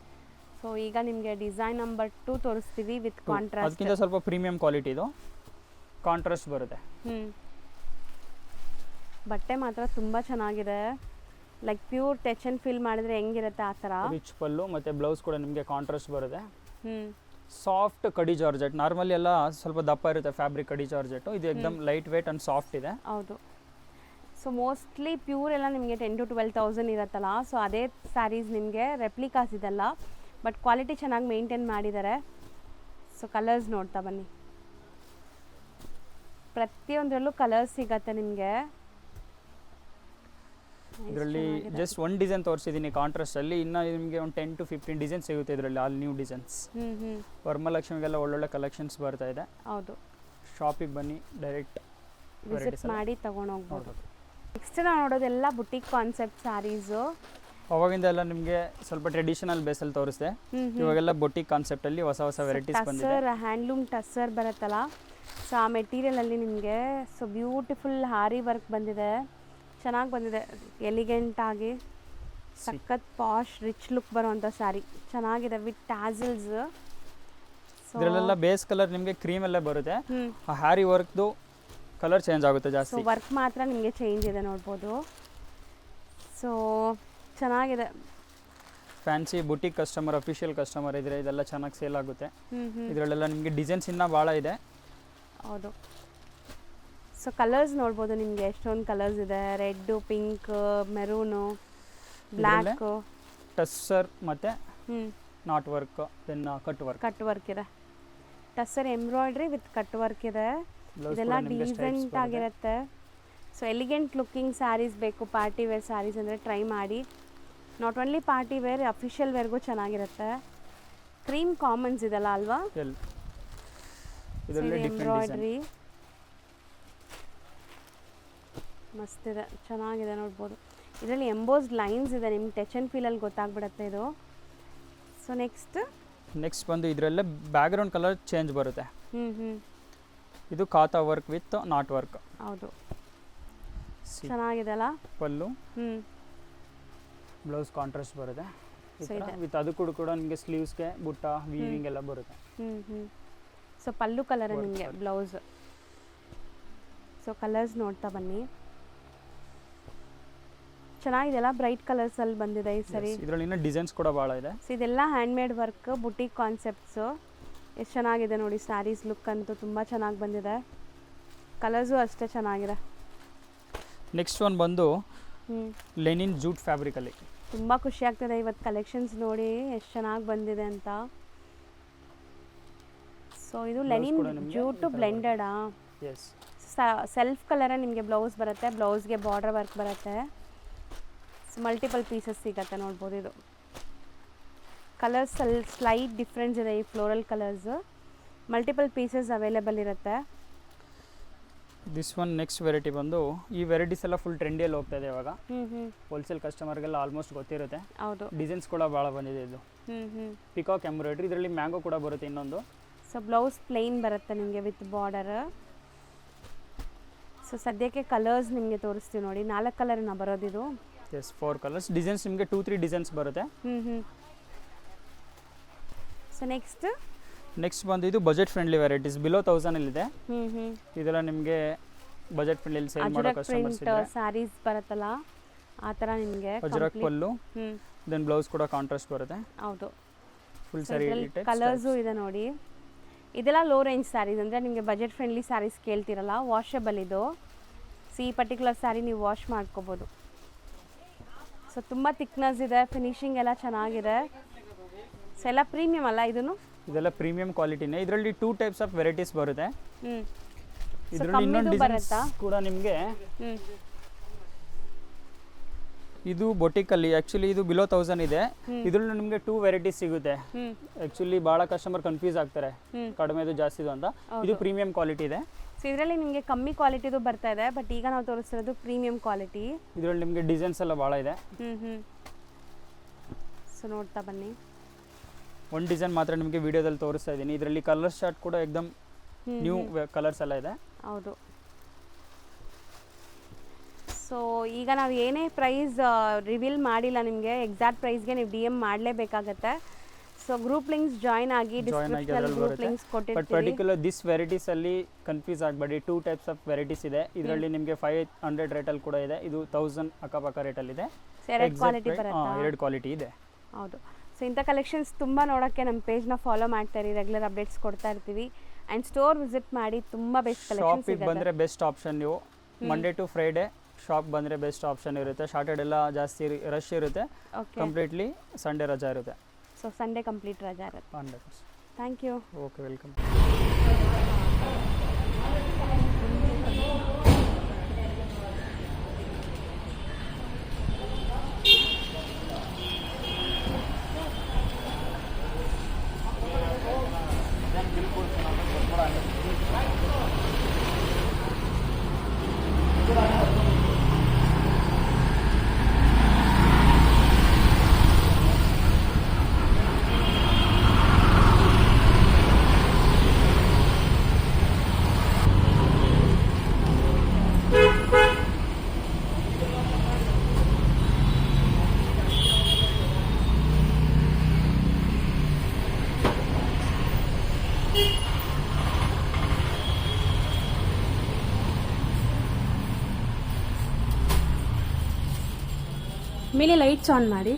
A: ಸೊ ಈಗ ನಿಮಗೆ ಡಿಸೈನ್ ನಂಬರ್ 2 ತೋರಿಸ್ತೀವಿ ವಿತ್ ಕಾಂಟ್ರಾಸ್ಟ್.
B: ಅದಕ್ಕಿಂತ ಸ್ವಲ್ಪ ಪ್ರೀಮಿಯಂ ಕ್ವಾಲಿಟಿ ಇದು, ಕಾಂಟ್ರಾಸ್ಟ್ ಬರುತ್ತೆ.
A: ಬಟ್ಟೆ ಮಾತ್ರ ತುಂಬ ಚೆನ್ನಾಗಿದೆ, like pure touch and feel ಮಾಡಿದ್ರೆ ಹೆಂಗಿರುತ್ತೆ ಆ ಥರ.
B: ರಿಚ್ ಪಲ್ಲು ಮತ್ತು ಬ್ಲೌಸ್ ಕೂಡ ನಿಮಗೆ ಕಾಂಟ್ರಾಸ್ಟ್ ಬರುತ್ತೆ. ಸಾಫ್ಟ್ ಕಡಿ ಜಾರ್ಜೆಟ್, ನಾರ್ಮಲಿ ಎಲ್ಲ ಸ್ವಲ್ಪ ದಪ್ಪ ಇರುತ್ತೆ ಫ್ಯಾಬ್ರಿಕ್ ಕಡಿ ಜಾರ್ಜೆಟ್, ಇದು ಎಕ್ದಮ್ ಲೈಟ್ ವೇಟ್ ಆ್ಯಂಡ್ ಸಾಫ್ಟ್ ಇದೆ.
A: ಹೌದು. ಸೊ ಮೋಸ್ಟ್ಲಿ ಪ್ಯೂರ್ ಎಲ್ಲ ನಿಮಗೆ 10,000 to 12,000 ಇರುತ್ತಲ್ಲ, ಸೊ ಅದೇ ಸ್ಯಾರೀಸ್ ನಿಮಗೆ ರೆಪ್ಲಿಕಾಸ್ ಇದೆಲ್ಲ, ಬಟ್ ಕ್ವಾಲಿಟಿ ಚೆನ್ನಾಗಿ ಮೇಂಟೈನ್ ಮಾಡಿದ್ದಾರೆ. ಸೊ ಕಲರ್ಸ್ ನೋಡ್ತಾ ಬನ್ನಿ, ಪ್ರತಿಯೊಂದರಲ್ಲೂ ಕಲರ್ಸ್ ಸಿಗತ್ತೆ ನಿಮಗೆ.
B: ಇದರಲ್ಲಿ ಜಸ್ಟ್ ಒಂದು ಡಿಸೈನ್ ತೋರಿಸಿದ್ದೀನಿ ಕಾಂಟ್ರಾಸ್ಟಲ್ಲಿ, ಇನ್ನು ನಿಮಗೆ ಒಂದು 10 to 15 ಡಿಸೈನ್ಸ್ ಸಿಗುತ್ತೆ ಇದರಲ್ಲಿ, ಆಲ್ ನ್ಯೂ ಡಿಸೈನ್ಸ್. ವರಮಹಾಲಕ್ಷ್ಮಿಗೆಲ್ಲ ಒಳ್ಳೊಳ್ಳೆ ಕಲೆಕ್ಷನ್ಸ್ ಬರ್ತಾ ಇದೆ.
A: ಹೌದು,
B: ಶಾಪಿಗೆ ಬನ್ನಿ, ಡೈರೆಕ್ಟ್
A: ವಿಸಿಟ್ ಮಾಡಿ ತೊಗೊಂಡೋಗ್ಬೋದು. ನೆಕ್ಸ್ಟ್ ನಾವು ನೋಡೋದೆಲ್ಲ ಬುಟಿಕ್ ಕಾನ್ಸೆಪ್ಟ್ ಸ್ಯಾರೀಸು.
B: ಅವಾಗಿಂದ ಎಲ್ಲ ನಿಮಗೆ ಸ್ವಲ್ಪ ಟ್ರೆಡಿಷನಲ್ ಬೇಸಲ್ಲಿ ತೋರಿಸ್ದೆ, ಇವಾಗೆಲ್ಲ ಬೊಟಿಕ್ ಕಾನ್ಸೆಪ್ಟಲ್ಲಿ ಹೊಸ ಹೊಸ ವೆರೈಟೀಸ್ ಬಂದಿದೆ.
A: ಟಸ್ಸರ್, ಹ್ಯಾಂಡ್ಲೂಮ್ ಟಸ್ಸರ್ ಬರುತ್ತಲ್ಲ, ಸೊ ಆ ಮೆಟೀರಿಯಲಲ್ಲಿ ನಿಮಗೆ ಸೊ ಬ್ಯೂಟಿಫುಲ್ ಹಾರಿ ವರ್ಕ್ ಬಂದಿದೆ, ಚೆನ್ನಾಗಿ ಬಂದಿದೆ, ಎಲಿಗೆಂಟ್ ಆಗಿ ಸಖತ್ ಪಾಶ್ ರಿಚ್ ಲುಕ್ ಬರುವಂಥ ಸ್ಯಾರಿ ಚೆನ್ನಾಗಿದೆ ವಿತ್ ಟ್ಯಾಸಲ್ಸ್.
B: ಇದರಲ್ಲೆಲ್ಲ ಬೇಸ್ ಕಲರ್ ನಿಮಗೆ ಕ್ರೀಮ್ ಎಲ್ಲ ಬರುತ್ತೆ, ಆ ಹ್ಯಾರಿ ವರ್ಕ್ದು ಕಲರ್ ಚೇಂಜ್ ಆಗುತ್ತೆ ಜಾಸ್ತಿ.
A: ಸೊ ವರ್ಕ್ ಮಾತ್ರ ನಿಮಗೆ ಚೇಂಜ್ ಇದೆ ನೋಡ್ಬೋದು. ಸೊ ಚೆನ್ನಾಗಿದೆ.
B: Fancy boutique customer, official customer ಇದ್ರೆ ಇದೆಲ್ಲ ಚೆನ್ನಾಗಿ ಸೇಲ್ ಆಗುತ್ತೆ. ಇದರಲ್ಲೆಲ್ಲ ನಿಮಗೆ ಡಿಸೈನ್ಸ್ ಇನ್ನೂ ಭಾಳ ಇದೆ.
A: ಹೌದು. ಸೊ ಕಲರ್ಸ್ ನೋಡ್ಬೋದು, ನಿಮಗೆ ಎಷ್ಟೊಂದು ಕಲರ್ಸ್ ಇದೆ, red, pink, maroon, black,
B: tussar ಮತ್ತು knot work, then cut work
A: ಇದೆ. Tussar embroidery with cut work ಇದೆ, ಇದೆಲ್ಲ ಡೀಸೆಂಟ್ ಆಗಿರುತ್ತೆ. ಸೊ ಎಲಿಗೆಂಟ್ ಲುಕ್ಕಿಂಗ್ ಸ್ಯಾರೀಸ್ ಬೇಕು, ಪಾರ್ಟಿ ವೇರ್ ಸ್ಯಾರೀಸ್ ಅಂದರೆ ಟ್ರೈ ಮಾಡಿ. Not only party wear, official ವೇರ್ಗೂ ಚೆನ್ನಾಗಿರುತ್ತೆ. ಕ್ರೀಮ್ ಕಾಮನ್ಸ್ ಇದೆಲ್ಲ ಅಲ್ವಾ, ಎಂಬ್ರಾಯ್ಡ್ರಿ ಮಸ್ತಿದೆ, ಚೆನ್ನಾಗಿದೆ ನೋಡ್ಬೋದು. ಇದರಲ್ಲಿ ಎಂಬೋಸ್ಡ್ ಲೈನ್ಸ್ ಇದೆ, ನಿಮ್ಗೆ ಟಚ್ ಆ್ಯಂಡ್ ಫೀಲಲ್ಲಿ ಗೊತ್ತಾಗ್ಬಿಡುತ್ತೆ ಇದು. ಸೊ ನೆಕ್ಸ್ಟ್
B: ಬಂದು ಇದರಲ್ಲೇ ಬ್ಯಾಕ್ಗ್ರೌಂಡ್ ಕಲರ್ ಚೇಂಜ್ ಬರುತ್ತೆ. ಇದು ಕಾತಾ ವರ್ಕ್ ವಿತ್ ನಾಟ್ ವರ್ಕ್.
A: ಹೌದು, ಚೆನ್ನಾಗಿದೆ ಅಲ್ಲ.
B: ಪಲ್ಲು, ಬ್ಲೌಸ್ ಕಾಂಟ್ರಾಸ್ಟ್ ಬರುತ್ತೆ ವಿತ್ ಅದು ಕೂಡ ನಿಮಗೆ ಸ್ಲೀವ್ಸ್ಗೆ ಬುಟ್ಟ ವೀವಿಂಗ್ ಎಲ್ಲ ಬರುತ್ತೆ.
A: ಸೊ ಪಲ್ಲು ಕಲರ್ ನಿಮಗೆ ಬ್ಲೌಸ್. ಸೊ ಕಲರ್ಸ್ ನೋಡ್ತಾ ಬನ್ನಿ, ಚೆನ್ನಾಗಿದೆಲ್ಲ, ಬ್ರೈಟ್ ಕಲರ್ಸ್ ಅಲ್ಲಿ ಬಂದಿದೆ ಈ ಸರಿ.
B: ಇದರಲ್ಲಿ ಇನ್ನೂ ಡಿಸೈನ್ಸ್ ಕೂಡ ಭಾಳ ಇದೆ.
A: ಸೊ ಇದೆಲ್ಲ ಹ್ಯಾಂಡ್ಮೇಡ್ ವರ್ಕ್, ಬುಟಿಕ್ ಕಾನ್ಸೆಪ್ಟ್ಸು. ಎಷ್ಟು ಚೆನ್ನಾಗಿದೆ ನೋಡಿ ಸ್ಯಾರೀಸ್ ಲುಕ್ ಅಂತೂ ತುಂಬ ಚೆನ್ನಾಗಿ ಬಂದಿದೆ, ಕಲರ್ಸು ಅಷ್ಟೇ ಚೆನ್ನಾಗಿದೆ.
B: ನೆಕ್ಸ್ಟ್ ಒನ್ ಬಂದು ಲೆನಿನ್ ಜೂಟ್ ಫ್ಯಾಬ್ರಿಕಲ್ಲಿ
A: ತುಂಬ ಖುಷಿ ಆಗ್ತದೆ ಇವತ್ತು ಕಲೆಕ್ಷನ್ಸ್ ನೋಡಿ ಎಷ್ಟು ಚೆನ್ನಾಗಿ ಬಂದಿದೆ ಅಂತ. ಸೊ ಇದು ಲೆನಿನ್ ಜೂಟು ಬ್ಲೆಂಡೆಡಾ?
B: ಎಸ್.
A: ಸೆಲ್ಫ್ ಕಲರೇ ನಿಮಗೆ ಬ್ಲೌಸ್ ಬರುತ್ತೆ, ಬ್ಲೌಸ್ಗೆ ಬಾರ್ಡರ್ ವರ್ಕ್ ಬರುತ್ತೆ. ಸೊ ಮಲ್ಟಿಪಲ್ ಪೀಸಸ್ ಸಿಗುತ್ತೆ ನೋಡ್ಬೋದು. ಇದು ಕಲರ್ಸ್ ಸ್ಲೈಟ್ ಡಿಫ್ರೆನ್ಸ್ ಇದೆ, ಈ floral colours multiple pieces available ಇರುತ್ತೆ.
B: ದಿಸ್ ಒನ್ ನೆಕ್ಸ್ಟ್ ವೆರೈಟಿ ಬಂದು, ಈ ವೆರೈಟೀಸ್ ಎಲ್ಲ ಫುಲ್ ಟ್ರೆಂಡಿಯಲ್ಲಿ ಹೋಗ್ತಾ ಇದೆ ಇವಾಗ. ಹೋಲ್ಸೇಲ್ ಕಸ್ಟಮರ್ಗೆಲ್ಲ ಆಲ್ಮೋಸ್ಟ್ ಗೊತ್ತಿರುತ್ತೆ.
A: ಹೌದು.
B: ಡಿಸೈನ್ಸ್ ಕೂಡ ಭಾಳ ಬಂದಿದೆ. ಇದು ಪಿಕಾಕ್ ಎಂಬ್ರಾಯ್ಡ್ರಿ, ಇದರಲ್ಲಿ ಮ್ಯಾಂಗೋ ಕೂಡ ಬರುತ್ತೆ ಇನ್ನೊಂದು.
A: ಸೊ ಬ್ಲೌಸ್ ಪ್ಲೇನ್ ಬರುತ್ತೆ ನಿಮಗೆ ವಿತ್ ಬಾರ್ಡರ್. ಸೊ ಸದ್ಯಕ್ಕೆ ಕಲರ್ಸ್ ನಿಮಗೆ ತೋರಿಸ್ತೀವಿ ನೋಡಿ, 4 ಕಲರ್ನ ಬರೋದಿದು.
B: S, 4 colours. ಡಿಸೈನ್ಸ್ ನಿಮಗೆ 2-3 ಡಿಸೈನ್ಸ್ ಬರುತ್ತೆ.
A: ಸೊ
B: ನೆಕ್ಸ್ಟ್ ಬಂದು ಇದು ಬಜೆಟ್ ಫ್ರೆಂಡ್ಲಿ ವೆರೈಟೀಸ್, ಬಿಲೋ 1000 ಇದೆ. ಇದೆಲ್ಲ ನಿಮಗೆ ಬಜೆಟ್ ಫ್ರೆಂಡ್ಲಿ ಸೇಲ್ ಮಾಡೋ ಕಸ್ಟಮರ್ಸ್ ಇದ್ದಾರೆ.
A: ಸ್ಯಾರೀಸ್ ಬರುತ್ತಲ್ಲ ಆ ಥರ ನಿಮಗೆ
B: ಅಜ್ರಕ್ ಪಲ್ಲು, ದೆನ್ ಬ್ಲೌಸ್ ಕೂಡ ಕಾಂಟ್ರಾಸ್ಟ್ ಬರುತ್ತೆ.
A: ಹೌದು,
B: ಫುಲ್ ಸ್ಯಾರಿ
A: ಕಲರ್ಸು ಇದೆ ನೋಡಿ. ಇದೆಲ್ಲ ಲೋ ರೇಂಜ್ ಸ್ಯಾರೀಸ್, ಅಂದರೆ ನಿಮಗೆ ಬಜೆಟ್ ಫ್ರೆಂಡ್ಲಿ ಸ್ಯಾರೀಸ್ ಕೇಳ್ತಿರಲ್ಲ, ವಾಷಬಲ್ ಇದು. ಸೊ ಈ ಪರ್ಟಿಕ್ಯುಲರ್ ಸ್ಯಾರಿ ನೀವು ವಾಶ್ ಮಾಡ್ಕೋಬೋದು. ಸೊ ತುಂಬ ಥಿಕ್ನೆಸ್ ಇದೆ, ಫಿನಿಶಿಂಗ್ ಎಲ್ಲ ಚೆನ್ನಾಗಿದೆ. ಸೊ ಎಲ್ಲ ಪ್ರೀಮಿಯಮ್ ಅಲ್ಲ ಇದನ್ನು? ಇದೆಲ್ಲ
B: ಪ್ರೀಮಿಯಂ ಕ್ವಾಲಿಟಿನೇ. ಇದರಲ್ಲಿ 2 ಟೈಪ್ಸ್ ಆಫ್ ವೆರೈಟೀಸ್ ಬರುತ್ತೆ.
A: ಇದರಲ್ಲಿ ಇನ್ನೊಂದು ಡಿಸೈನ್ಸ್
B: ಕೂಡ ನಿಮಗೆ, ಇದು ಬೊಟಿಕಲ್ಲಿ ಆ್ಯಕ್ಚುಲಿ ಇದು ಬಿಲೋ 1000 ಇದೆ. ಇದರಲ್ಲಿ ನಿಮಗೆ 2 ವೆರೈಟೀಸ್ ಸಿಗುತ್ತೆ. ಆ್ಯಕ್ಚುಲಿ ಭಾಳ ಕಸ್ಟಮರ್ ಕನ್ಫ್ಯೂಸ್ ಆಗ್ತಾರೆ, ಕಡಿಮೆದು ಜಾಸ್ತಿದು ಅಂತ. ಇದು ಪ್ರೀಮಿಯಂ ಕ್ವಾಲಿಟಿ ಇದೆ.
A: ಸೊ ಇದರಲ್ಲಿ ನಿಮಗೆ ಕಮ್ಮಿ ಕ್ವಾಲಿಟಿದು ಬರ್ತಾ ಇದೆ, ಬಟ್ ಈಗ ನಾವು ತೋರಿಸ್ತಿರೋದು ಪ್ರೀಮಿಯಂ ಕ್ವಾಲಿಟಿ.
B: ಇದರಲ್ಲಿ ನಿಮಗೆ ಡಿಸೈನ್ಸ್ ಎಲ್ಲ ಭಾಳ ಇದೆ.
A: ಸೊ ನೋಡ್ತಾ ಬನ್ನಿ,
B: ಒಂದು ಡಿಸೈನ್ ಮಾತ್ರ ನಿಮಗೆ ವಿಡಿಯೋದಲ್ಲಿ ತೋರಿಸ್ತಾ ಇದ್ದೀನಿ. ಇದರಲ್ಲಿ ಕಲರ್ ಶಾರ್ಟ್ ಕೂಡ ಎಕ್ದಮ್ ನ್ಯೂ ಕಲರ್ಸ್ ಎಲ್ಲ ಇದೆ.
A: ಹೌದು. ಸೊ ಈಗ ನಾವು ಏನೇ ಪ್ರೈಸ್ ರಿವೀಲ್ ಮಾಡಿಲ್ಲ ನಿಮಗೆ, ಎಕ್ಸಾಕ್ಟ್ ಪ್ರೈಸ್ಗೆ ನೀವು DM ಮಾಡಲೇಬೇಕಾಗತ್ತೆ. ಸೊ ಗ್ರೂಪ್ ಲಿಂಕ್ಸ್ ಜಾಯಿನ್ ಆಗಿ ಡಿಸ್ಕ್ರಿಪ್ಷನಲ್ಲಿ ಗ್ರೂಪ್ ಲಿಂಕ್ಸ್
B: ಬಟ್
A: ಕೊಟ್ಟಿರ್ತೀವಿ.
B: ಪರ್ಟಿಕ್ಯುಲರ್ ದಿಸ್ ವೆರೈಟೀಸ್ ಅಲ್ಲಿ ಕನ್ಫ್ಯೂಸ್ ಆಗಬೇಡಿ. 2 ಟೈಪ್ಸ್ ಆಫ್ ವೆರೈಟೀಸ್ ಇದೆ. ಇದರಲ್ಲಿ ನಿಮಗೆ 500 ರೇಟಲ್ಲಿ ಕೂಡ ಇದೆ, ಇದು 1000 ಅಕ್ಕಪಕ್ಕ ರೇಟಲ್ಲಿ ಇದೆ.
A: ಎರಡು ಕ್ವಾಲಿಟಿ ಬರುತ್ತೆ.
B: 2 ಕ್ವಾಲಿಟಿ ಇದೆ.
A: ಹೌದು. ಸೊ ಇಂಥ ಕಲೆಕ್ಷನ್ಸ್ ತುಂಬ ನೋಡೋಕ್ಕೆ ನಮ್ಮ ಪೇಜ್ನ ಫಾಲೋ ಮಾಡ್ತಾರೆ, ರೆಗ್ಯುಲರ್ ಅಪ್ಡೇಟ್ಸ್ ಕೊಡ್ತಾ ಇರ್ತೀವಿ. ಆ್ಯಂಡ್ ಸ್ಟೋರ್ ವಿಸಿಟ್ ಮಾಡಿ, ತುಂಬ ಬೆಸ್ಟ್ ಕಲೆಕ್ಷನ್ಸ್
B: ಶಾಪಿಗೆ ಬಂದರೆ ಬೆಸ್ಟ್ ಆಪ್ಷನ್. ನೀವು ಮಂಡೇ ಟು ಫ್ರೈಡೇ ಶಾಪ್ ಬಂದರೆ ಬೆಸ್ಟ್ ಆಪ್ಷನ್ ಇರುತ್ತೆ. ಸಾಟರ್ಡೆ ಎಲ್ಲ ಜಾಸ್ತಿ ರಶ್ ಇರುತ್ತೆ.
A: ಓಕೆ.
B: ಕಂಪ್ಲೀಟ್ಲಿ ಸಂಡೇ ರಜಾ ಇರುತ್ತೆ.
A: ಸೊ ಸಂಡೇ ಕಂಪ್ಲೀಟ್ ರಜಾ ಇರುತ್ತೆ.
B: 100%.
A: Thank you.
B: Okay, welcome.
A: ಮೇಲೆ ಲೈಟ್ಸ್ ಆನ್ ಮಾಡಿ.